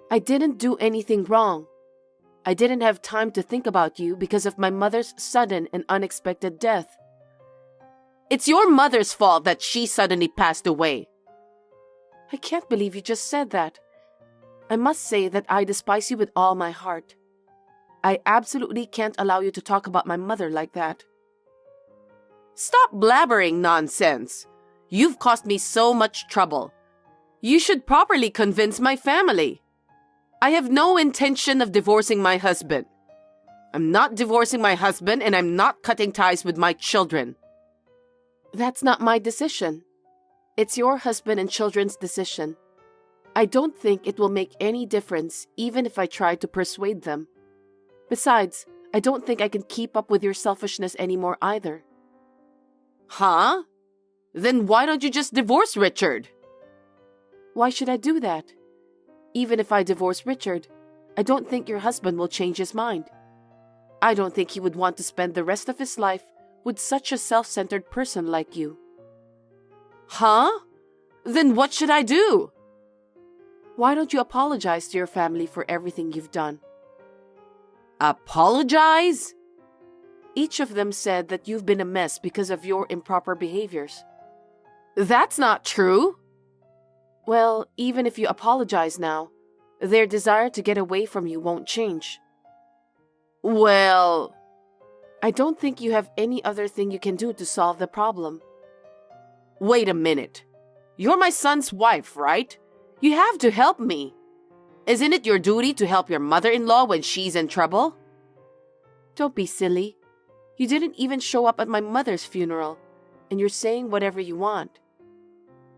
I didn't do anything wrong. I didn't have time to think about you because of my mother's sudden and unexpected death. It's your mother's fault that she suddenly passed away. I can't believe you just said that. I must say that I despise you with all my heart. I absolutely can't allow you to talk about my mother like that. Stop blabbering nonsense. You've caused me so much trouble. You should properly convince my family. I have no intention of divorcing my husband. I'm not divorcing my husband and I'm not cutting ties with my children. That's not my decision. It's your husband and children's decision. I don't think it will make any difference even if I try to persuade them. Besides, I don't think I can keep up with your selfishness anymore either. Huh? Then why don't you just divorce Richard? Why should I do that? Even if I divorce Richard, I don't think your husband will change his mind. I don't think he would want to spend the rest of his life with such a self-centered person like you. Huh? Then what should I do? Why don't you apologize to your family for everything you've done? Apologize? Each of them said that you've been a mess because of your improper behaviors. That's not true. Well, even if you apologize now, their desire to get away from you won't change. Well, I don't think you have any other thing you can do to solve the problem. Wait a minute. You're my son's wife, right? You have to help me. Isn't it your duty to help your mother-in-law when she's in trouble? Don't be silly. You didn't even show up at my mother's funeral, and you're saying whatever you want.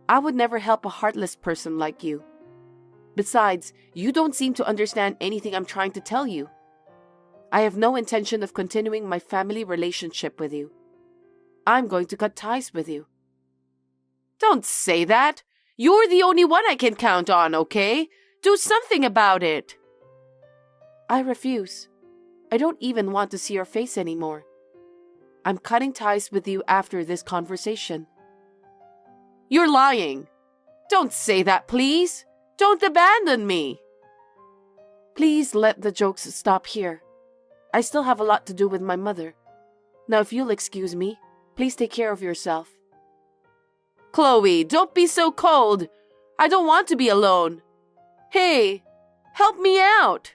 I would never help a heartless person like you. Besides, you don't seem to understand anything I'm trying to tell you. I have no intention of continuing my family relationship with you. I'm going to cut ties with you. Don't say that. You're the only one I can count on, okay? Do something about it. I refuse. I don't even want to see your face anymore. I'm cutting ties with you after this conversation. You're lying. Don't say that, please. Don't abandon me. Please let the jokes stop here. I still have a lot to do with my mother. Now, if you'll excuse me, please take care of yourself. Chloe, don't be so cold. I don't want to be alone. Hey, help me out.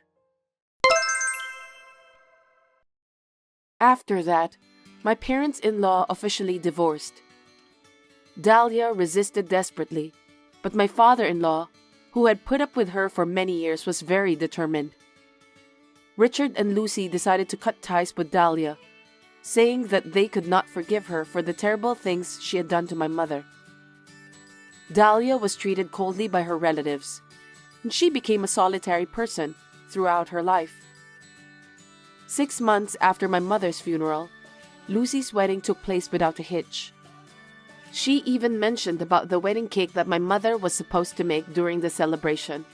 After that, my parents-in-law officially divorced. Dahlia resisted desperately, but my father-in-law, who had put up with her for many years, was very determined. Richard and Lucy decided to cut ties with Dahlia, saying that they could not forgive her for the terrible things she had done to my mother. Dahlia was treated coldly by her relatives, and she became a solitary person throughout her life. 6 months after my mother's funeral, Lucy's wedding took place without a hitch. She even mentioned about the wedding cake that my mother was supposed to make during the celebration.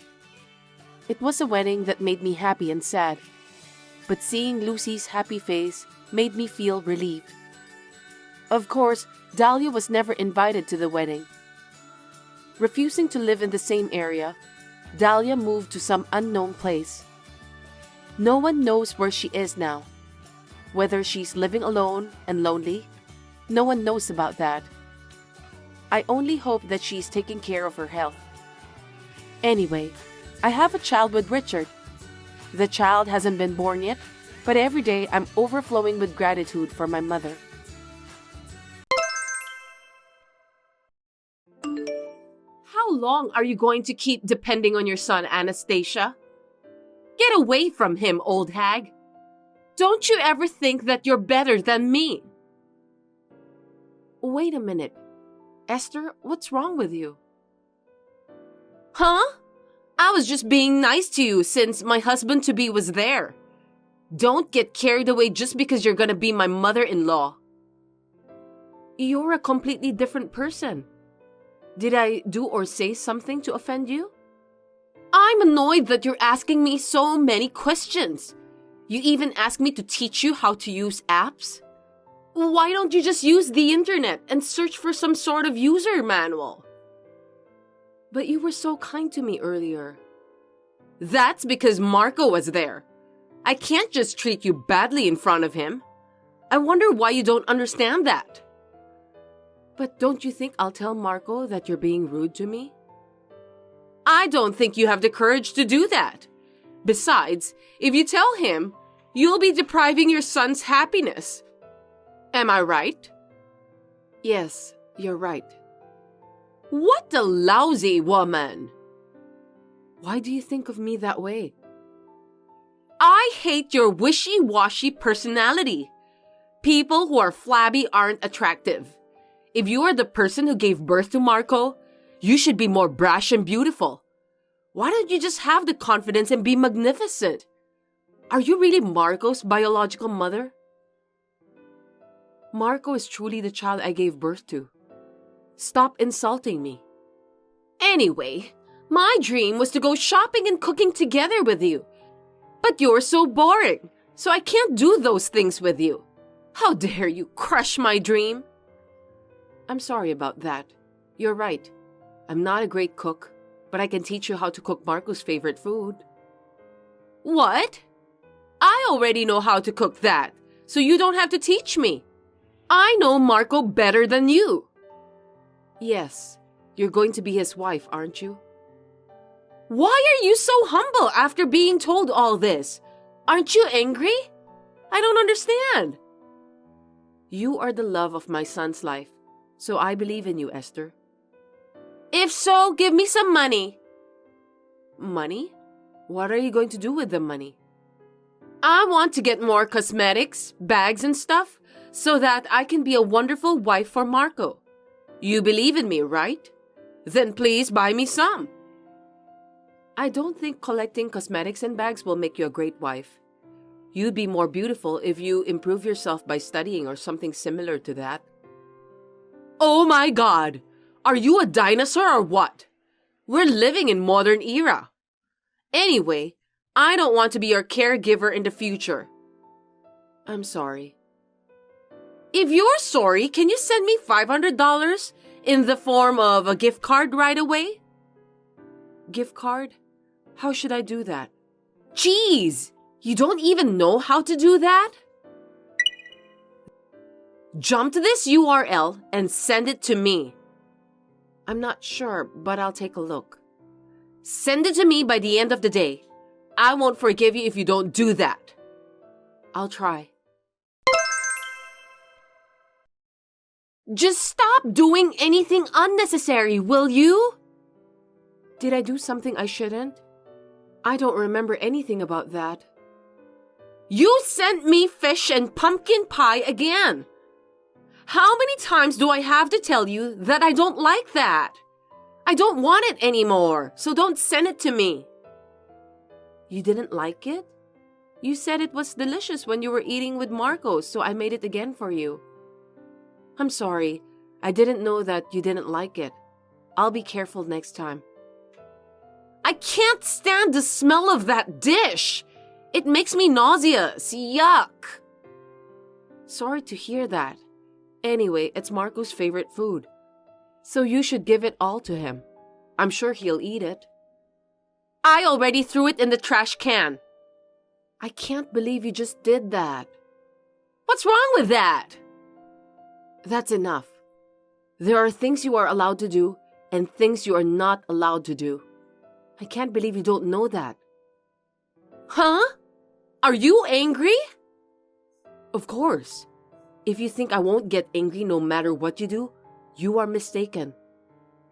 It was a wedding that made me happy and sad, but seeing Lucy's happy face made me feel relieved. Of course, Dahlia was never invited to the wedding. Refusing to live in the same area, Dahlia moved to some unknown place. No one knows where she is now. Whether she's living alone and lonely, no one knows about that. I only hope that she's taking care of her health. Anyway, I have a child with Richard. The child hasn't been born yet, but every day I'm overflowing with gratitude for my mother. How long are you going to keep depending on your son, Anastasia? Get away from him, old hag. Don't you ever think that you're better than me? Wait a minute. Esther, what's wrong with you? Huh? I was just being nice to you since my husband-to-be was there. Don't get carried away just because you're gonna be my mother-in-law. You're a completely different person. Did I do or say something to offend you? I'm annoyed that you're asking me so many questions. You even asked me to teach you how to use apps? Why don't you just use the internet and search for some sort of user manual? But you were so kind to me earlier. That's because Marco was there. I can't just treat you badly in front of him. I wonder why you don't understand that. But don't you think I'll tell Marco that you're being rude to me? I don't think you have the courage to do that. Besides, if you tell him, you'll be depriving your son's happiness. Am I right? Yes, you're right. What a lousy woman! Why do you think of me that way? I hate your wishy-washy personality. People who are flabby aren't attractive. If you are the person who gave birth to Marco, you should be more brash and beautiful. Why don't you just have the confidence and be magnificent? Are you really Marco's biological mother? Marco is truly the child I gave birth to. Stop insulting me. Anyway, my dream was to go shopping and cooking together with you. But you're so boring, so I can't do those things with you. How dare you crush my dream? I'm sorry about that. You're right. I'm not a great cook, but I can teach you how to cook Marco's favorite food. What? I already know how to cook that, so you don't have to teach me. I know Marco better than you. Yes, you're going to be his wife, aren't you? Why are you so humble after being told all this? Aren't you angry? I don't understand. You are the love of my son's life, so I believe in you, Esther. If so, give me some money. Money? What are you going to do with the money? I want to get more cosmetics, bags and stuff, so that I can be a wonderful wife for Marco. You believe in me, right? Then please buy me some. I don't think collecting cosmetics and bags will make you a great wife. You'd be more beautiful if you improve yourself by studying or something similar to that. Oh my God! Are you a dinosaur or what? We're living in modern era. Anyway, I don't want to be your caregiver in the future. I'm sorry. If you're sorry, can you send me $500 in the form of a gift card right away? Gift card? How should I do that? Jeez! You don't even know how to do that? Jump to this URL and send it to me. I'm not sure, but I'll take a look. Send it to me by the end of the day. I won't forgive you if you don't do that. I'll try. Just stop doing anything unnecessary, will you? Did I do something I shouldn't? I don't remember anything about that. You sent me fish and pumpkin pie again. How many times do I have to tell you that I don't like that? I don't want it anymore, so don't send it to me. You didn't like it? You said it was delicious when you were eating with Marco, so I made it again for you. I'm sorry. I didn't know that you didn't like it. I'll be careful next time. I can't stand the smell of that dish. It makes me nauseous. Yuck. Sorry to hear that. Anyway, it's Marco's favorite food. So you should give it all to him. I'm sure he'll eat it. I already threw it in the trash can. I can't believe you just did that. What's wrong with that? That's enough. There are things you are allowed to do and things you are not allowed to do. I can't believe you don't know that. Huh? Are you angry? Of course. If you think I won't get angry no matter what you do, you are mistaken.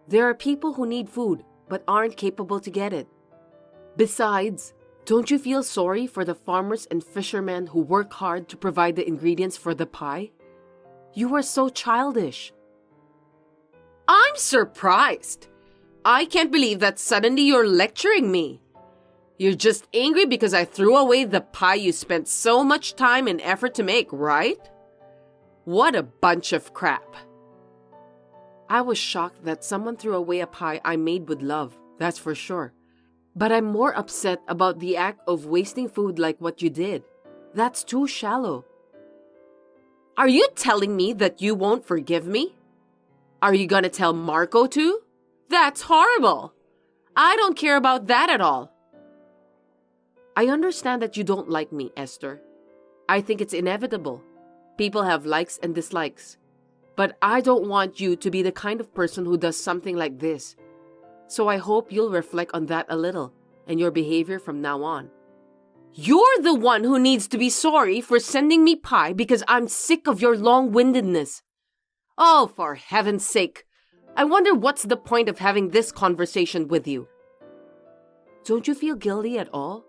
There are people who need food but aren't capable to get it. Besides, don't you feel sorry for the farmers and fishermen who work hard to provide the ingredients for the pie? You are so childish. I'm surprised. I can't believe that suddenly you're lecturing me. You're just angry because I threw away the pie you spent so much time and effort to make, right? What a bunch of crap. I was shocked that someone threw away a pie I made with love, that's for sure. But I'm more upset about the act of wasting food like what you did. That's too shallow. Are you telling me that you won't forgive me? Are you gonna tell Marco too? That's horrible. I don't care about that at all. I understand that you don't like me, Esther. I think it's inevitable. People have likes and dislikes. But I don't want you to be the kind of person who does something like this. So I hope you'll reflect on that a little and your behavior from now on. You're the one who needs to be sorry for sending me pie because I'm sick of your long-windedness. Oh, for heaven's sake. I wonder what's the point of having this conversation with you. Don't you feel guilty at all?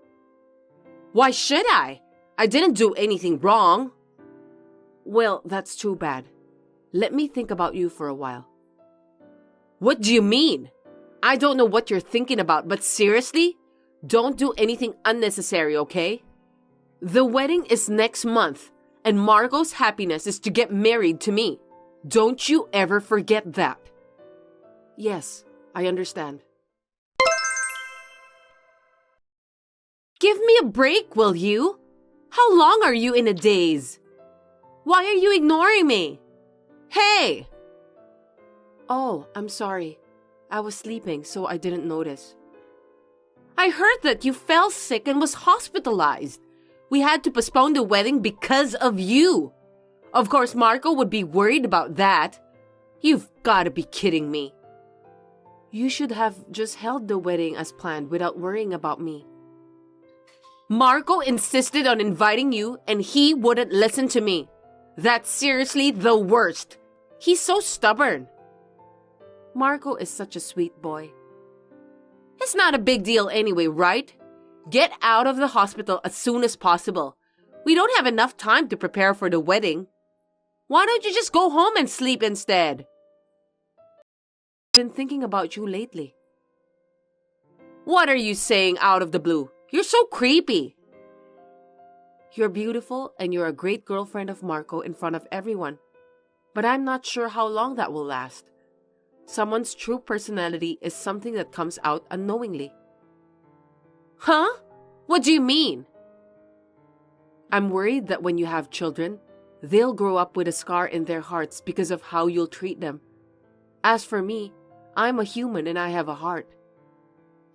Why should I? I didn't do anything wrong. Well, that's too bad. Let me think about you for a while. What do you mean? I don't know what you're thinking about, but seriously, don't do anything unnecessary, okay? The wedding is next month, and Margot's happiness is to get married to me. Don't you ever forget that. Yes, I understand. Give me a break, will you? How long are you in a daze? Why are you ignoring me? Hey! Oh, I'm sorry. I was sleeping, so I didn't notice. I heard that you fell sick and was hospitalized. We had to postpone the wedding because of you. Of course, Marco would be worried about that. You've got to be kidding me. You should have just held the wedding as planned without worrying about me. Marco insisted on inviting you and he wouldn't listen to me. That's seriously the worst. He's so stubborn. Marco is such a sweet boy. It's not a big deal anyway, right? Get out of the hospital as soon as possible. We don't have enough time to prepare for the wedding. Why don't you just go home and sleep instead? I've been thinking about you lately. What are you saying out of the blue? You're so creepy. You're beautiful and you're a great girlfriend of Marco in front of everyone. But I'm not sure how long that will last. Someone's true personality is something that comes out unknowingly. Huh? What do you mean? I'm worried that when you have children, they'll grow up with a scar in their hearts because of how you'll treat them. As for me, I'm a human and I have a heart.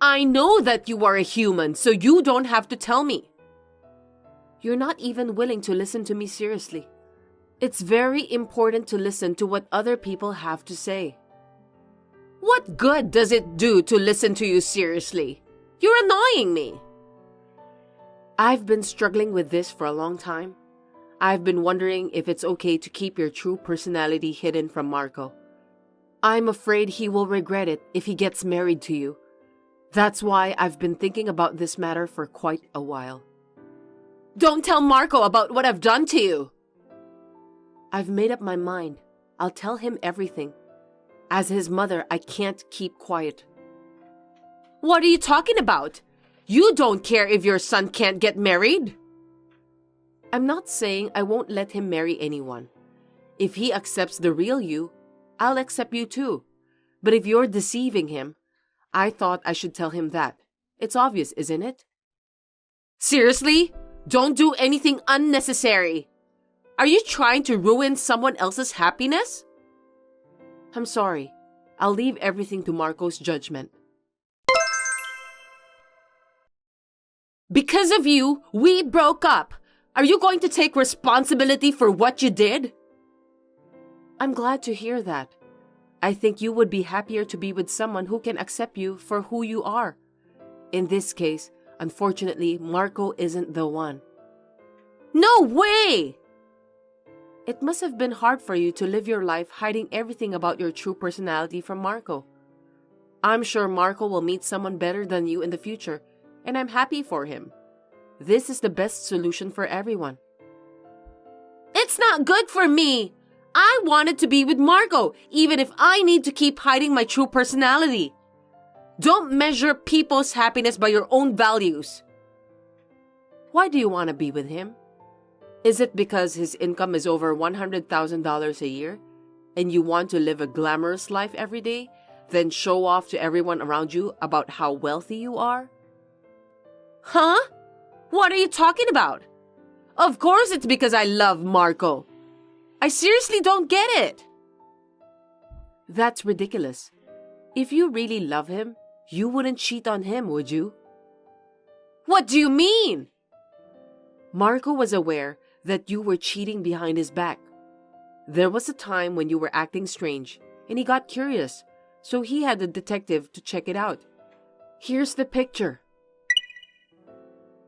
I know that you are a human, so you don't have to tell me. You're not even willing to listen to me seriously. It's very important to listen to what other people have to say. What good does it do to listen to you seriously? You're annoying me. I've been struggling with this for a long time. I've been wondering if it's okay to keep your true personality hidden from Marco. I'm afraid he will regret it if he gets married to you. That's why I've been thinking about this matter for quite a while. Don't tell Marco about what I've done to you. I've made up my mind. I'll tell him everything. As his mother, I can't keep quiet. What are you talking about? You don't care if your son can't get married? I'm not saying I won't let him marry anyone. If he accepts the real you, I'll accept you too. But if you're deceiving him, I thought I should tell him that. It's obvious, isn't it? Seriously? Don't do anything unnecessary. Are you trying to ruin someone else's happiness? I'm sorry. I'll leave everything to Marco's judgment. Because of you, we broke up. Are you going to take responsibility for what you did? I'm glad to hear that. I think you would be happier to be with someone who can accept you for who you are. In this case, unfortunately, Marco isn't the one. No way! It must have been hard for you to live your life hiding everything about your true personality from Marco. I'm sure Marco will meet someone better than you in the future, and I'm happy for him. This is the best solution for everyone. It's not good for me! I wanted to be with Marco, even if I need to keep hiding my true personality. Don't measure people's happiness by your own values. Why do you want to be with him? Is it because his income is over $100,000 a year, and you want to live a glamorous life every day, then show off to everyone around you about how wealthy you are? Huh? What are you talking about? Of course it's because I love Marco. I seriously don't get it. That's ridiculous. If you really love him, you wouldn't cheat on him, would you? What do you mean? Marco was aware that you were cheating behind his back. There was a time when you were acting strange, and he got curious, so he had a detective to check it out. Here's the picture.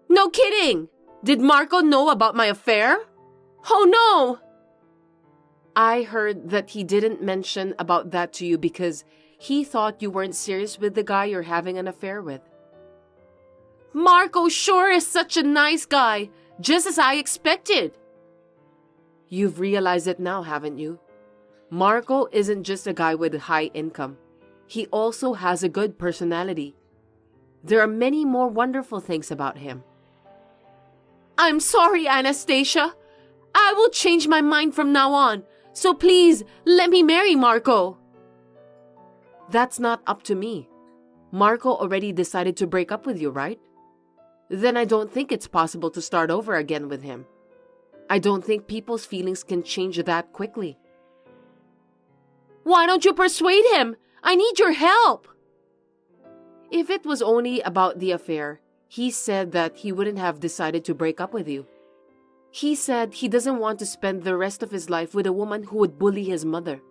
No kidding! Did Marco know about my affair? Oh no! I heard that he didn't mention about that to you because he thought you weren't serious with the guy you're having an affair with. Marco sure is such a nice guy, just as I expected. You've realized it now, haven't you? Marco isn't just a guy with a high income. He also has a good personality. There are many more wonderful things about him. I'm sorry, Anastasia. I will change my mind from now on. So please, let me marry Marco. That's not up to me. Marco already decided to break up with you, right? Then I don't think it's possible to start over again with him. I don't think people's feelings can change that quickly. Why don't you persuade him? I need your help. If it was only about the affair, he said that he wouldn't have decided to break up with you. He said he doesn't want to spend the rest of his life with a woman who would bully his mother.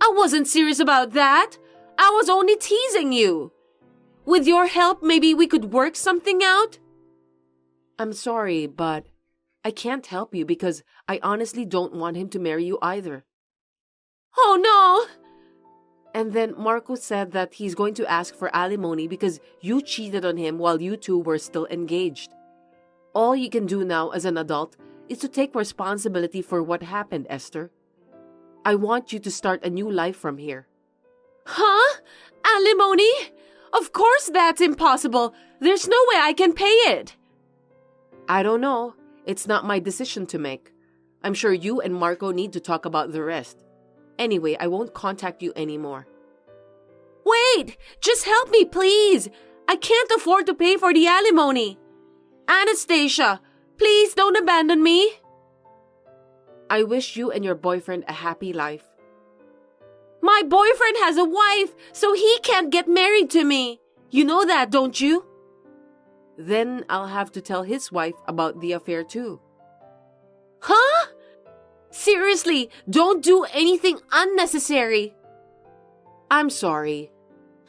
I wasn't serious about that. I was only teasing you. With your help, maybe we could work something out? I'm sorry, but I can't help you because I honestly don't want him to marry you either. Oh no! And then Marco said that he's going to ask for alimony because you cheated on him while you two were still engaged. All you can do now as an adult is to take responsibility for what happened, Esther. I want you to start a new life from here. Huh? Alimony? Of course that's impossible. There's no way I can pay it. I don't know. It's not my decision to make. I'm sure you and Marco need to talk about the rest. Anyway, I won't contact you anymore. Wait! Just help me, please! I can't afford to pay for the alimony. Anastasia, please don't abandon me. I wish you and your boyfriend a happy life. My boyfriend has a wife, so he can't get married to me. You know that, don't you? Then I'll have to tell his wife about the affair too. Huh? Seriously, don't do anything unnecessary. I'm sorry.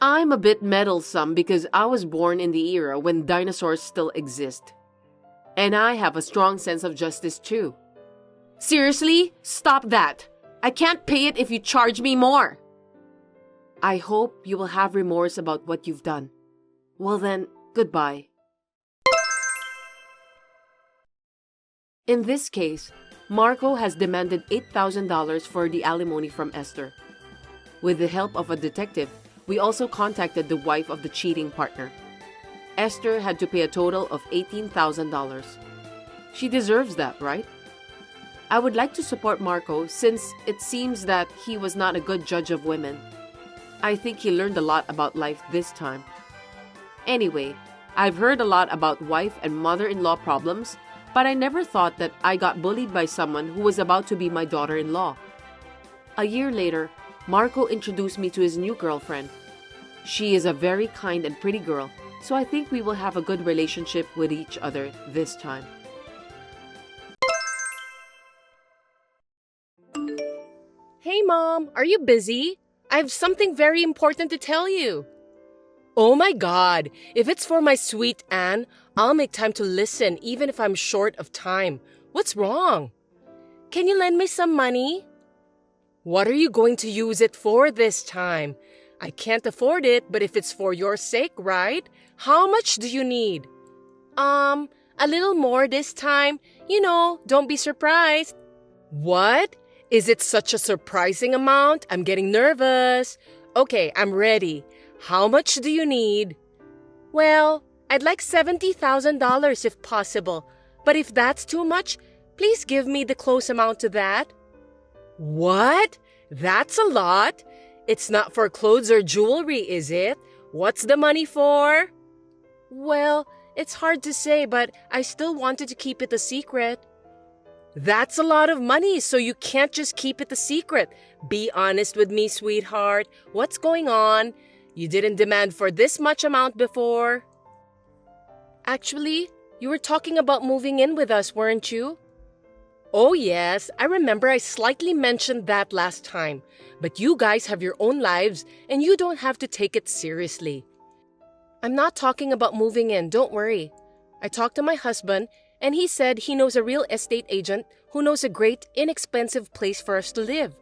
I'm a bit meddlesome because I was born in the era when dinosaurs still exist. And I have a strong sense of justice too. Seriously, stop that. I can't pay it if you charge me more. I hope you will have remorse about what you've done. Well then, goodbye. In this case, Marco has demanded $8,000 for the alimony from Esther. With the help of a detective, we also contacted the wife of the cheating partner. Esther had to pay a total of $18,000. She deserves that, right? I would like to support Marco since it seems that he was not a good judge of women. I think he learned a lot about life this time. Anyway, I've heard a lot about wife and mother-in-law problems, but I never thought that I got bullied by someone who was about to be my daughter-in-law. A year later, Marco introduced me to his new girlfriend. She is a very kind and pretty girl, so I think we will have a good relationship with each other this time. Hey Mom, are you busy? I have something very important to tell you. Oh my God, if it's for my sweet Anne, I'll make time to listen even if I'm short of time. What's wrong? Can you lend me some money? What are you going to use it for this time? I can't afford it, but if it's for your sake, right? How much do you need? A little more this time. You know, don't be surprised. What? Is it such a surprising amount? I'm getting nervous. Okay, I'm ready. How much do you need? Well, I'd like $70,000 if possible. But if that's too much, please give me the close amount to that. What? That's a lot. It's not for clothes or jewelry, is it? What's the money for? Well, it's hard to say, but I still wanted to keep it a secret. That's a lot of money, so you can't just keep it a secret. Be honest with me, sweetheart. What's going on? You didn't demand for this much amount before. Actually, you were talking about moving in with us, weren't you? Oh yes, I remember I slightly mentioned that last time. But you guys have your own lives and you don't have to take it seriously. I'm not talking about moving in, don't worry. I talked to my husband and he said he knows a real estate agent who knows a great, inexpensive place for us to live.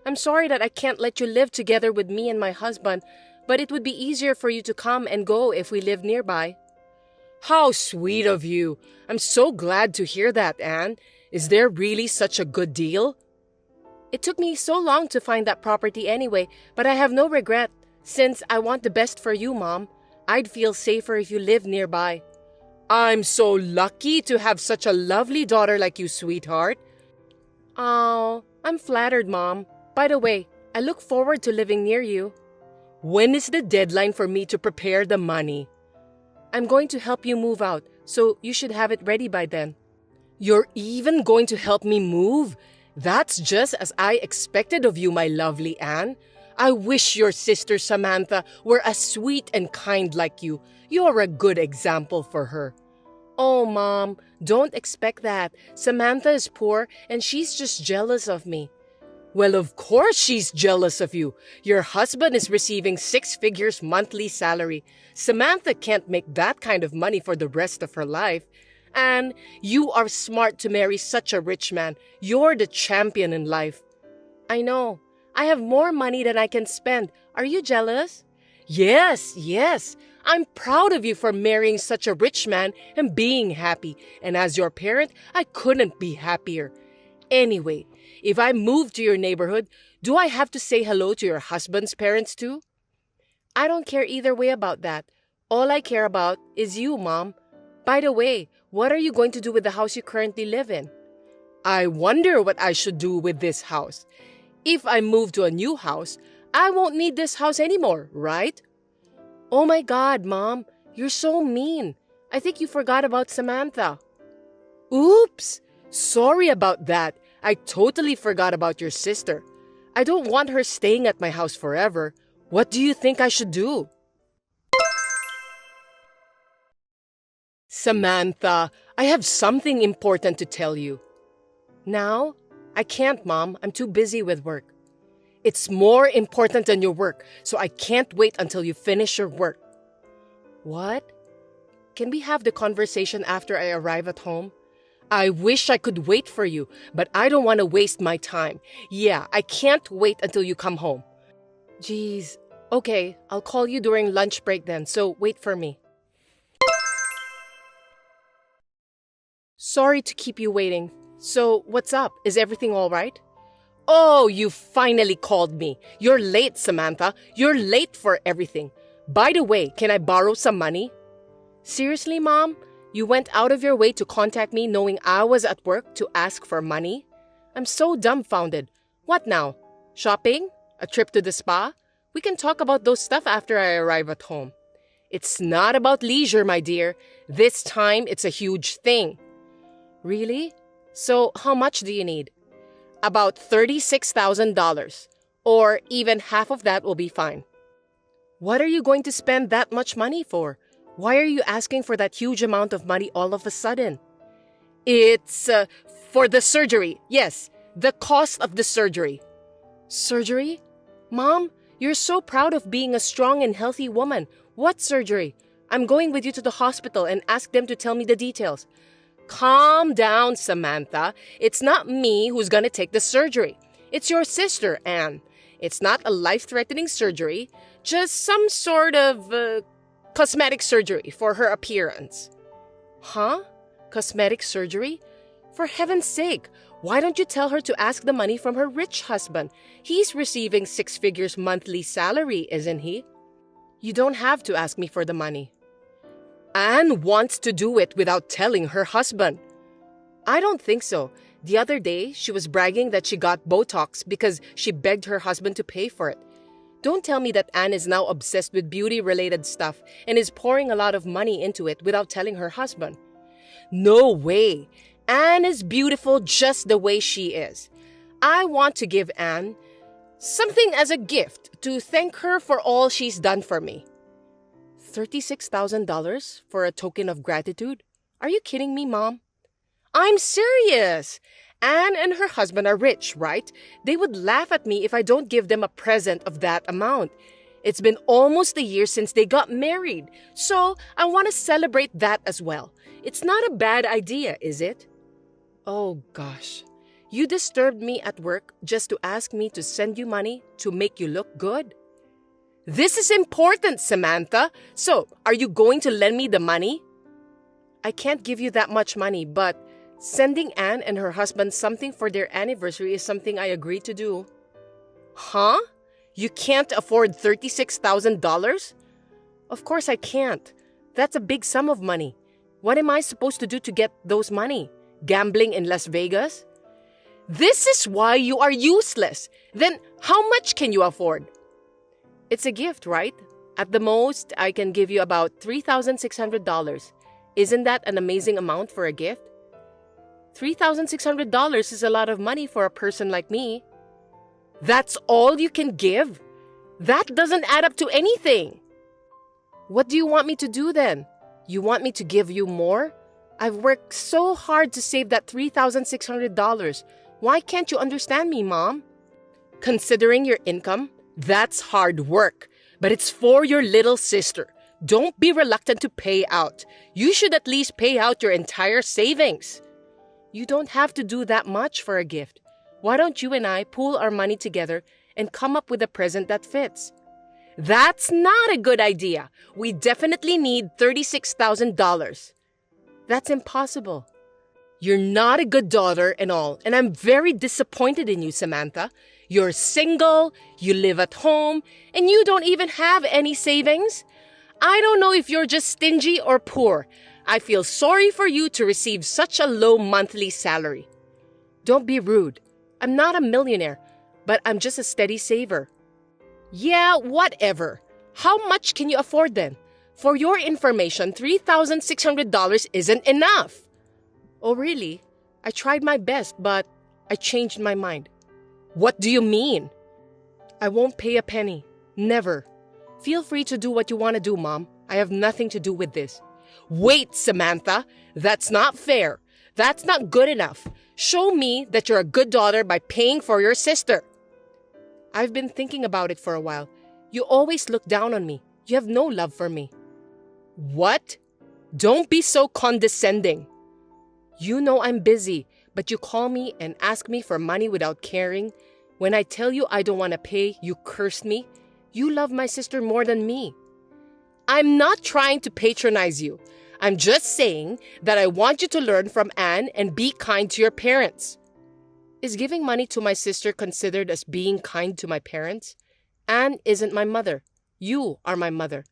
I'm sorry that I can't let you live together with me and my husband, but it would be easier for you to come and go if we live nearby. How sweet of you. I'm so glad to hear that, Anne. Is there really such a good deal? It took me so long to find that property anyway, but I have no regret since I want the best for you, Mom. I'd feel safer if you lived nearby. I'm so lucky to have such a lovely daughter like you, sweetheart. Oh, I'm flattered, Mom. By the way, I look forward to living near you. When is the deadline for me to prepare the money? I'm going to help you move out, so you should have it ready by then. You're even going to help me move? That's just as I expected of you, my lovely Anne. I wish your sister Samantha were as sweet and kind like you. You're a good example for her. Oh, Mom, don't expect that. Samantha is poor and she's just jealous of me. Well, of course she's jealous of you. Your husband is receiving 6 figures monthly salary. Samantha can't make that kind of money for the rest of her life. And you are smart to marry such a rich man. You're the champion in life. I know. I have more money than I can spend. Are you jealous? Yes. I'm proud of you for marrying such a rich man and being happy. And as your parent, I couldn't be happier. Anyway, if I move to your neighborhood, do I have to say hello to your husband's parents too? I don't care either way about that. All I care about is you, Mom. By the way, what are you going to do with the house you currently live in? I wonder what I should do with this house. If I move to a new house, I won't need this house anymore, right? Oh my God, Mom, you're so mean. I think you forgot about Samantha. Oops, sorry about that. I totally forgot about your sister. I don't want her staying at my house forever. What do you think I should do? Samantha, I have something important to tell you. Now? I can't, Mom. I'm too busy with work. It's more important than your work, so I can't wait until you finish your work. What? Can we have the conversation after I arrive at home? I wish I could wait for you, but I don't want to waste my time. Yeah, I can't wait until you come home. Geez. Okay, I'll call you during lunch break then, so wait for me. Sorry to keep you waiting. So, what's up? Is everything all right? Oh, you finally called me. You're late, Samantha. You're late for everything. By the way, can I borrow some money? Seriously, Mom? You went out of your way to contact me knowing I was at work to ask for money? I'm so dumbfounded. What now? Shopping? A trip to the spa? We can talk about those stuff after I arrive at home. It's not about leisure, my dear. This time, it's a huge thing. Really? So, how much do you need? About $36,000. Or even half of that will be fine. What are you going to spend that much money for? Why are you asking for that huge amount of money all of a sudden? It's for the surgery. Yes, the cost of the surgery. Surgery? Mom, you're so proud of being a strong and healthy woman. What surgery? I'm going with you to the hospital and ask them to tell me the details. Calm down, Samantha. It's not me who's gonna take the surgery. It's your sister, Anne. It's not a life-threatening surgery, just some sort of cosmetic surgery for her appearance. Huh? Cosmetic surgery? For heaven's sake, why don't you tell her to ask the money from her rich husband? He's receiving 6 figures monthly salary, isn't he? You don't have to ask me for the money. Anne wants to do it without telling her husband. I don't think so. The other day, she was bragging that she got Botox because she begged her husband to pay for it. Don't tell me that Anne is now obsessed with beauty-related stuff and is pouring a lot of money into it without telling her husband. No way. Anne is beautiful just the way she is. I want to give Anne something as a gift to thank her for all she's done for me. $36,000 for a token of gratitude? Are you kidding me, Mom? I'm serious. Anne and her husband are rich, right? They would laugh at me if I don't give them a present of that amount. It's been almost a year since they got married, so I want to celebrate that as well. It's not a bad idea, is it? Oh, gosh. You disturbed me at work just to ask me to send you money to make you look good? This is important, Samantha. So, are you going to lend me the money? I can't give you that much money, but Sending Anne and her husband something for their anniversary is something I agreed to do. Huh? You can't afford $36,000? Of course I can't. That's a big sum of money. What am I supposed to do to get those money? Gambling in Las Vegas? This is why you are useless. Then how much can you afford? It's a gift, right? At the most, I can give you about $3,600. Isn't that an amazing amount for a gift? $3,600 is a lot of money for a person like me. That's all you can give? That doesn't add up to anything. What do you want me to do then? You want me to give you more? I've worked so hard to save that $3,600. Why can't you understand me, Mom? Considering your income, that's hard work, but it's for your little sister. Don't be reluctant to pay out. You should at least pay out your entire savings. You don't have to do that much for a gift. Why don't you and I pool our money together and come up with a present that fits? That's not a good idea. We definitely need $36,000. That's impossible. You're not a good daughter and all, and I'm very disappointed in you, Samantha. You're single, you live at home, and you don't even have any savings. I don't know if you're just stingy or poor. I feel sorry for you to receive such a low monthly salary. Don't be rude. I'm not a millionaire, but I'm just a steady saver. Yeah, whatever. How much can you afford then? For your information, $3,600 isn't enough. Oh, really? I tried my best, but I changed my mind. What do you mean? I won't pay a penny. Never. Feel free to do what you want to do, Mom. I have nothing to do with this. Wait, Samantha. That's not fair. That's not good enough. Show me that you're a good daughter by paying for your sister. I've been thinking about it for a while. You always look down on me. You have no love for me. What? Don't be so condescending. You know I'm busy, but you call me and ask me for money without caring. When I tell you I don't want to pay, you curse me. You love my sister more than me. I'm not trying to patronize you. I'm just saying that I want you to learn from Anne and be kind to your parents. Is giving money to my sister considered as being kind to my parents? Anne isn't my mother. You are my mother.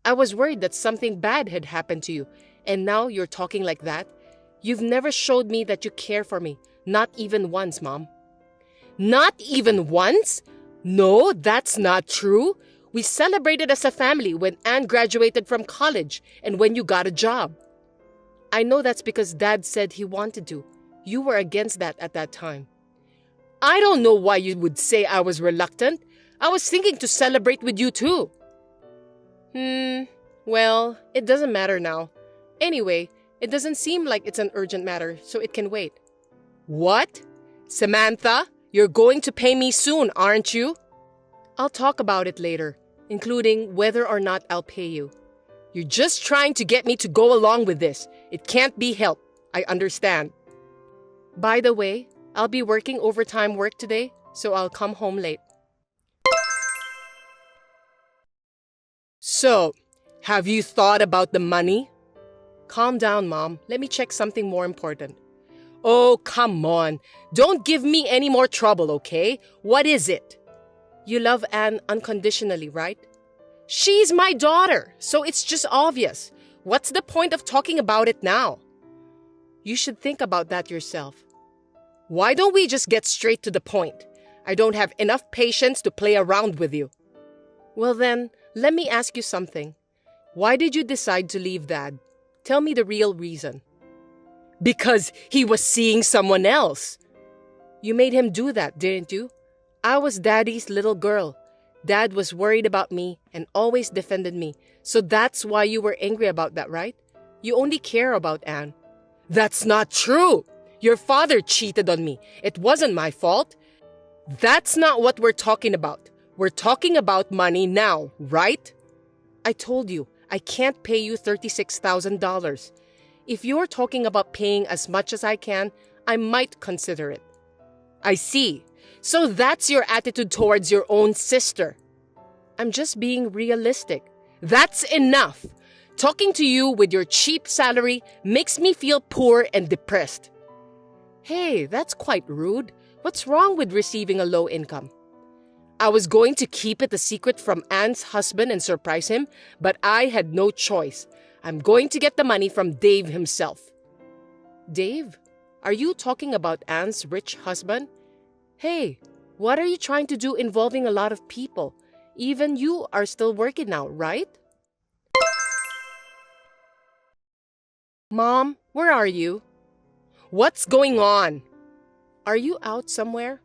I was worried that something bad had happened to you, and now you're talking like that? You've never showed me that you care for me. Not even once, Mom. Not even once? No, that's not true. We celebrated as a family when Anne graduated from college and when you got a job. I know that's because Dad said he wanted to. You were against that at that time. I don't know why you would say I was reluctant. I was thinking to celebrate with you too. Well, it doesn't matter now. Anyway, it doesn't seem like it's an urgent matter, so it can wait. What? Samantha, you're going to pay me soon, aren't you? I'll talk about it later, including whether or not I'll pay you. You're just trying to get me to go along with this. It can't be helped. I understand. By the way, I'll be working overtime work today, so I'll come home late. So, have you thought about the money? Calm down, Mom. Let me check something more important. Oh, come on. Don't give me any more trouble, okay? What is it? You love Anne unconditionally, right? She's my daughter, so it's just obvious. What's the point of talking about it now? You should think about that yourself. Why don't we just get straight to the point? I don't have enough patience to play around with you. Well then, let me ask you something. Why did you decide to leave Dad? Tell me the real reason. Because he was seeing someone else. You made him do that, didn't you? I was Daddy's little girl. Dad was worried about me and always defended me. So that's why you were angry about that, right? You only care about Anne. That's not true. Your father cheated on me. It wasn't my fault. That's not what we're talking about. We're talking about money now, right? I told you, I can't pay you $36,000. If you're talking about paying as much as I can, I might consider it. I see. So that's your attitude towards your own sister. I'm just being realistic. That's enough. Talking to you with your cheap salary makes me feel poor and depressed. Hey, that's quite rude. What's wrong with receiving a low income? I was going to keep it a secret from Anne's husband and surprise him, but I had no choice. I'm going to get the money from Dave himself. Dave? Are you talking about Anne's rich husband? Hey, what are you trying to do involving a lot of people? Even you are still working now, right? Mom, where are you? What's going on? Are you out somewhere?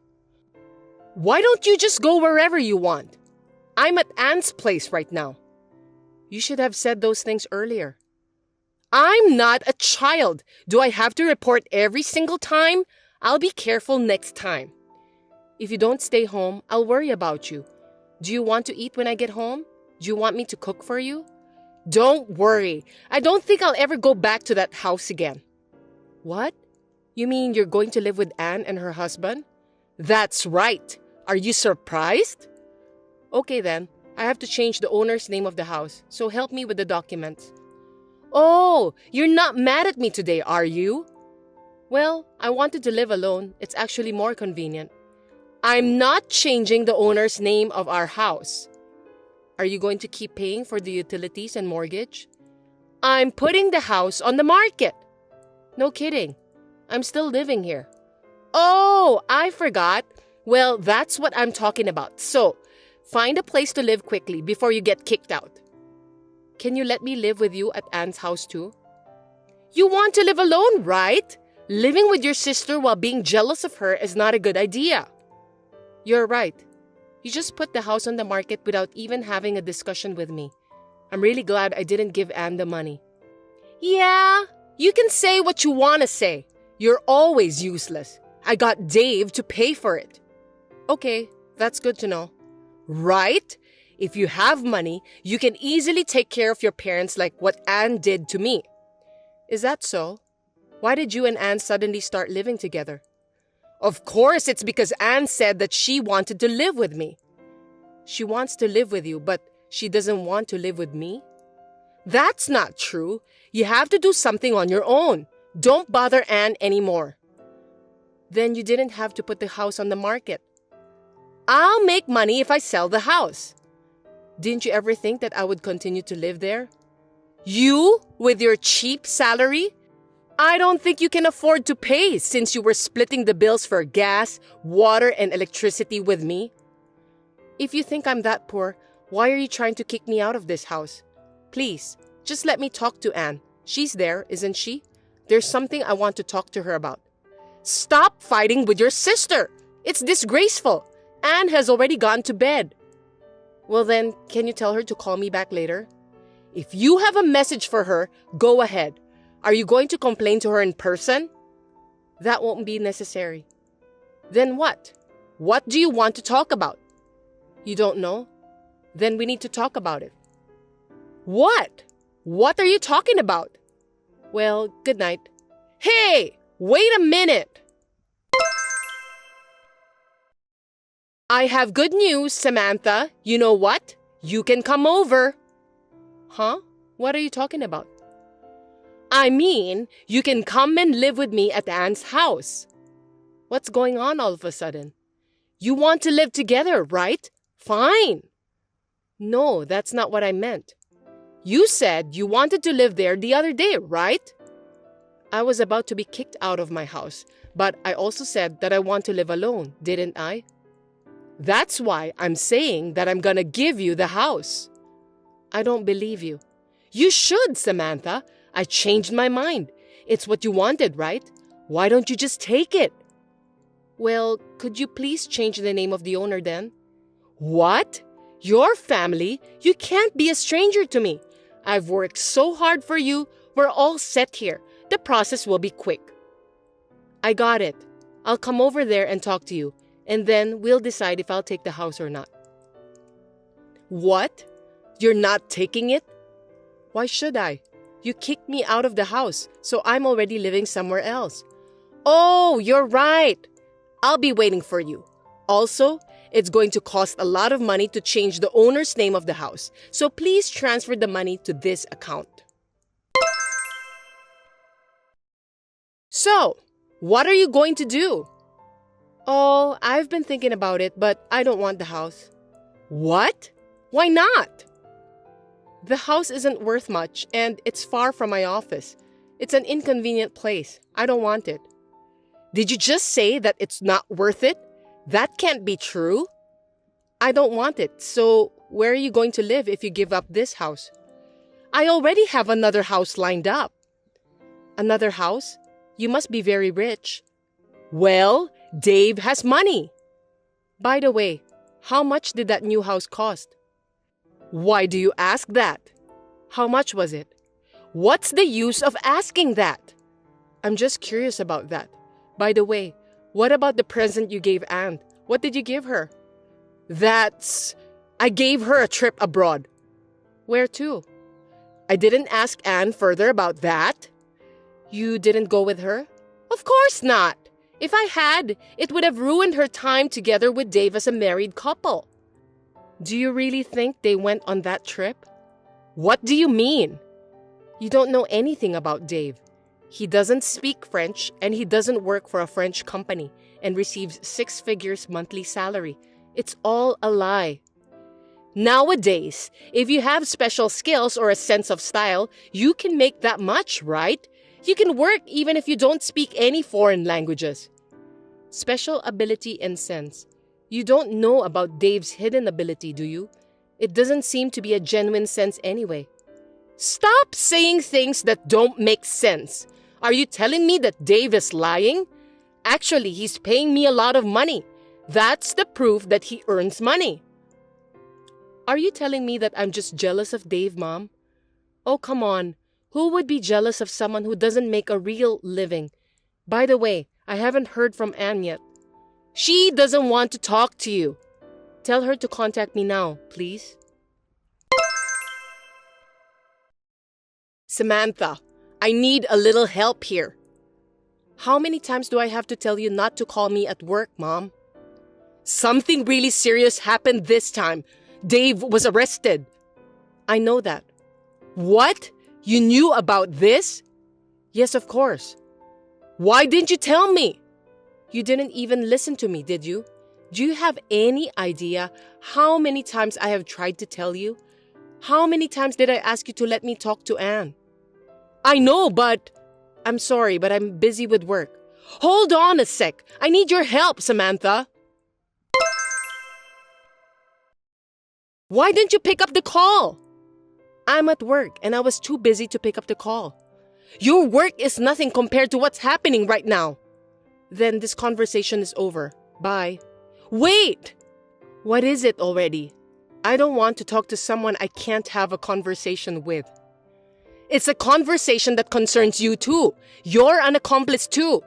Why don't you just go wherever you want? I'm at Anne's place right now. You should have said those things earlier. I'm not a child. Do I have to report every single time? I'll be careful next time. If you don't stay home, I'll worry about you. Do you want to eat when I get home? Do you want me to cook for you? Don't worry. I don't think I'll ever go back to that house again. What? You mean you're going to live with Anne and her husband? That's right. Are you surprised? Okay then. I have to change the owner's name of the house, so help me with the documents. Oh, you're not mad at me today, are you? Well, I wanted to live alone. It's actually more convenient. I'm not changing the owner's name of our house. Are you going to keep paying for the utilities and mortgage? I'm putting the house on the market. No kidding. I'm still living here. Oh, I forgot. Well, that's what I'm talking about. So, find a place to live quickly before you get kicked out. Can you let me live with you at Anne's house too? You want to live alone, right? Living with your sister while being jealous of her is not a good idea. You're right. You just put the house on the market without even having a discussion with me. I'm really glad I didn't give Anne the money. Yeah, you can say what you want to say. You're always useless. I got Dave to pay for it. Okay, that's good to know. Right? If you have money, you can easily take care of your parents like what Anne did to me. Is that so? Why did you and Anne suddenly start living together? Of course, it's because Anne said that she wanted to live with me. She wants to live with you, but she doesn't want to live with me? That's not true. You have to do something on your own. Don't bother Anne anymore. Then you didn't have to put the house on the market. I'll make money if I sell the house. Didn't you ever think that I would continue to live there? You, with your cheap salary? I don't think you can afford to pay since you were splitting the bills for gas, water, and electricity with me. If you think I'm that poor, why are you trying to kick me out of this house? Please, just let me talk to Anne. She's there, isn't she? There's something I want to talk to her about. Stop fighting with your sister. It's disgraceful. Anne has already gone to bed. Well then, can you tell her to call me back later? If you have a message for her, go ahead. Are you going to complain to her in person? That won't be necessary. Then what? What do you want to talk about? You don't know? Then we need to talk about it. What? What are you talking about? Well, good night. Hey! Wait a minute! I have good news, Samantha. You know what? You can come over. Huh? What are you talking about? I mean, you can come and live with me at Anne's house. What's going on all of a sudden? You want to live together, right? Fine. No, that's not what I meant. You said you wanted to live there the other day, right? I was about to be kicked out of my house, but I also said that I want to live alone, didn't I? That's why I'm saying that I'm gonna give you the house. I don't believe you. You should, Samantha. I changed my mind. It's what you wanted, right? Why don't you just take it? Well, could you please change the name of the owner then? What? Your family? You can't be a stranger to me. I've worked so hard for you. We're all set here. The process will be quick. I got it. I'll come over there and talk to you, and then we'll decide if I'll take the house or not. What? You're not taking it? Why should I? You kicked me out of the house, so I'm already living somewhere else. Oh, you're right. I'll be waiting for you. Also, it's going to cost a lot of money to change the owner's name of the house, so please transfer the money to this account. So, What are you going to do? Oh, I've been thinking about it, but I don't want the house. What? Why not? The house isn't worth much, and it's far from my office. It's an inconvenient place. I don't want it. Did you just say that it's not worth it? That can't be true. I don't want it, so where are you going to live if you give up this house? I already have another house lined up. Another house? You must be very rich. Well, Dave has money. By the way, how much did that new house cost? Why do you ask that? How much was it? What's the use of asking that? I'm just curious about that. By the way, what about the present you gave Anne? What did you give her? I gave her a trip abroad. Where to? I didn't ask Anne further about that. You didn't go with her? Of course not. If I had, it would have ruined her time together with Dave as a married couple. Do you really think they went on that trip? What do you mean? You don't know anything about Dave. He doesn't speak French and he doesn't work for a French company and receives 6 figures monthly salary. It's all a lie. Nowadays, if you have special skills or a sense of style, you can make that much, right? You can work even if you don't speak any foreign languages. Special ability and sense. You don't know about Dave's hidden ability, do you? It doesn't seem to be a genuine sense anyway. Stop saying things that don't make sense. Are you telling me that Dave is lying? Actually, he's paying me a lot of money. That's the proof that he earns money. Are you telling me that I'm just jealous of Dave, Mom? Oh, come on. Who would be jealous of someone who doesn't make a real living? By the way, I haven't heard from Anne yet. She doesn't want to talk to you. Tell her to contact me now, please. Samantha, I need a little help here. How many times do I have to tell you not to call me at work, Mom? Something really serious happened this time. Dave was arrested. I know that. What? You knew about this? Yes, of course. Why didn't you tell me? You didn't even listen to me, did you? Do you have any idea how many times I have tried to tell you? How many times did I ask you to let me talk to Anne? I know, but... I'm sorry, but I'm busy with work. Hold on a sec. I need your help, Samantha. Why didn't you pick up the call? I'm at work and I was too busy to pick up the call. Your work is nothing compared to what's happening right now. Then this conversation is over. Bye. Wait! What is it already? I don't want to talk to someone I can't have a conversation with. It's a conversation that concerns you too. You're an accomplice too.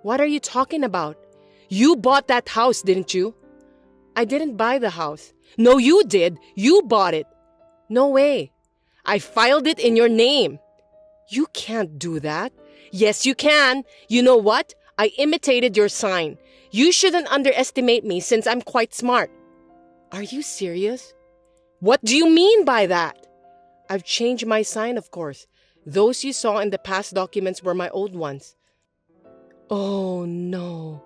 What are you talking about? You bought that house, didn't you? I didn't buy the house. No, you did. You bought it. No way. I filed it in your name. You can't do that. Yes, you can. You know what? I imitated your sign. You shouldn't underestimate me since I'm quite smart. Are you serious? What do you mean by that? I've changed my sign, of course. Those you saw in the past documents were my old ones. Oh, no.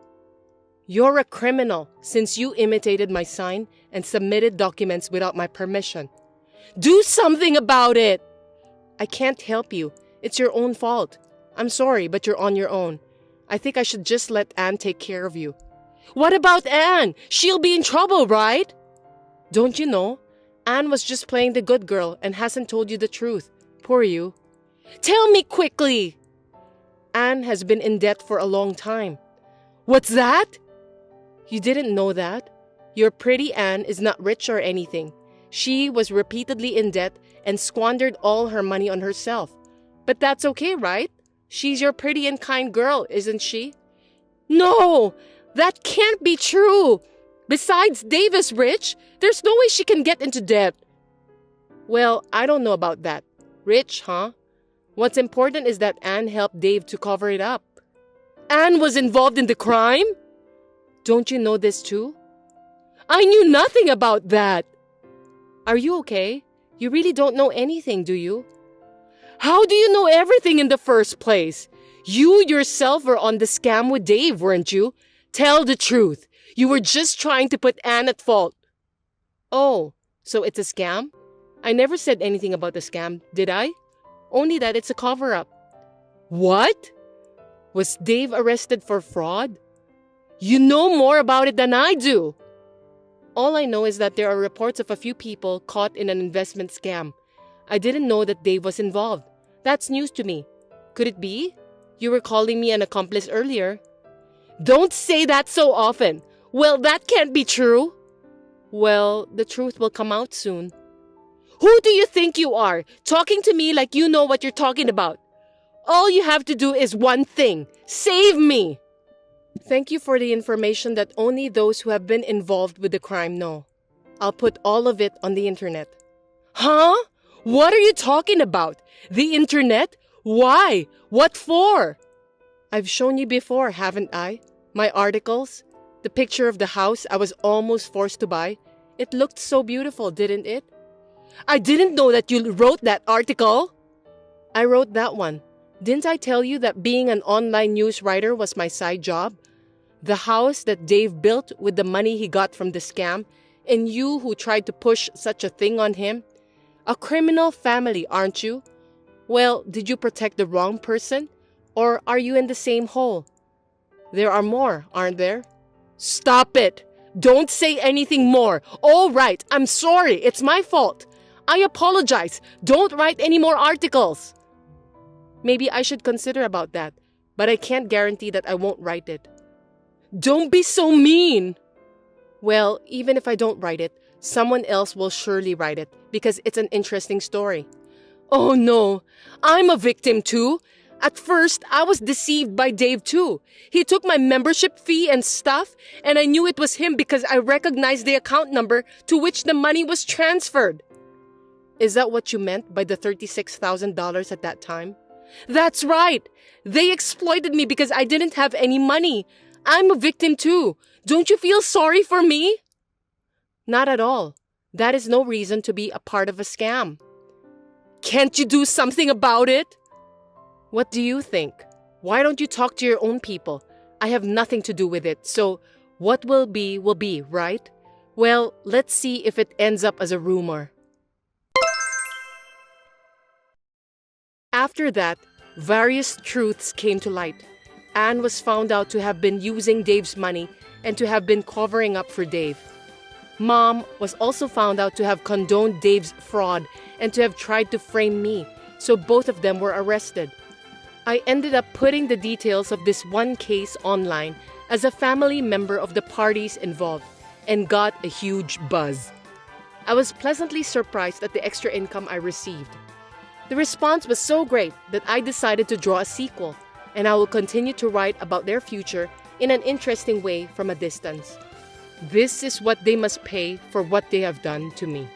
You're a criminal since you imitated my sign and submitted documents without my permission. Do something about it! I can't help you. It's your own fault. I'm sorry, but you're on your own. I think I should just let Anne take care of you. What about Anne? She'll be in trouble, right? Don't you know? Anne was just playing the good girl and hasn't told you the truth. Poor you. Tell me quickly! Anne has been in debt for a long time. What's that? You didn't know that? Your pretty Anne is not rich or anything. She was repeatedly in debt and squandered all her money on herself. But that's okay, right? She's your pretty and kind girl, isn't she? No! That can't be true! Besides, Dave is rich. There's no way she can get into debt. Well, I don't know about that. Rich, huh? What's important is that Anne helped Dave to cover it up. Anne was involved in the crime? Don't you know this too? I knew nothing about that. Are you okay? You really don't know anything, do you? How do you know everything in the first place? You yourself were on the scam with Dave, weren't you? Tell the truth. You were just trying to put Anne at fault. Oh, so it's a scam? I never said anything about the scam, did I? Only that it's a cover-up. What? Was Dave arrested for fraud? You know more about it than I do. All I know is that there are reports of a few people caught in an investment scam. I didn't know that Dave was involved. That's news to me. Could it be? You were calling me an accomplice earlier. Don't say that so often. Well, that can't be true. Well, the truth will come out soon. Who do you think you are, talking to me like you know what you're talking about? All you have to do is one thing. Save me! Thank you for the information that only those who have been involved with the crime know. I'll put all of it on the internet. Huh? What are you talking about? The internet? Why? What for? I've shown you before, haven't I? My articles? The picture of the house I was almost forced to buy. It looked so beautiful, didn't it? I didn't know that you wrote that article. I wrote that one. Didn't I tell you that being an online news writer was my side job? The house that Dave built with the money he got from the scam, and you who tried to push such a thing on him? A criminal family, aren't you? Well, did you protect the wrong person? Or are you in the same hole? There are more, aren't there? Stop it! Don't say anything more. All right, I'm sorry. It's my fault. I apologize. Don't write any more articles. Maybe I should consider about that, but I can't guarantee that I won't write it. Don't be so mean! Well, even if I don't write it, someone else will surely write it because it's an interesting story. Oh no, I'm a victim too. At first, I was deceived by Dave too. He took my membership fee and stuff, and I knew it was him because I recognized the account number to which the money was transferred. Is that what you meant by the $36,000 at that time? That's right. They exploited me because I didn't have any money. I'm a victim too. Don't you feel sorry for me? Not at all. That is no reason to be a part of a scam. Can't you do something about it? What do you think? Why don't you talk to your own people? I have nothing to do with it, so what will be, right? Well, let's see if it ends up as a rumor. After that, various truths came to light. Anne was found out to have been using Dave's money and to have been covering up for Dave. Mom was also found out to have condoned Dave's fraud and to have tried to frame me, so both of them were arrested. I ended up putting the details of this one case online as a family member of the parties involved and got a huge buzz. I was pleasantly surprised at the extra income I received. The response was so great that I decided to draw a sequel, and I will continue to write about their future in an interesting way from a distance. This is what they must pay for what they have done to me.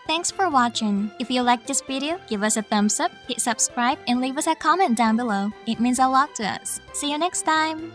Thanks for watching. If you like this video, give us a thumbs up, hit subscribe, and leave us a comment down below. It means a lot to us. See you next time!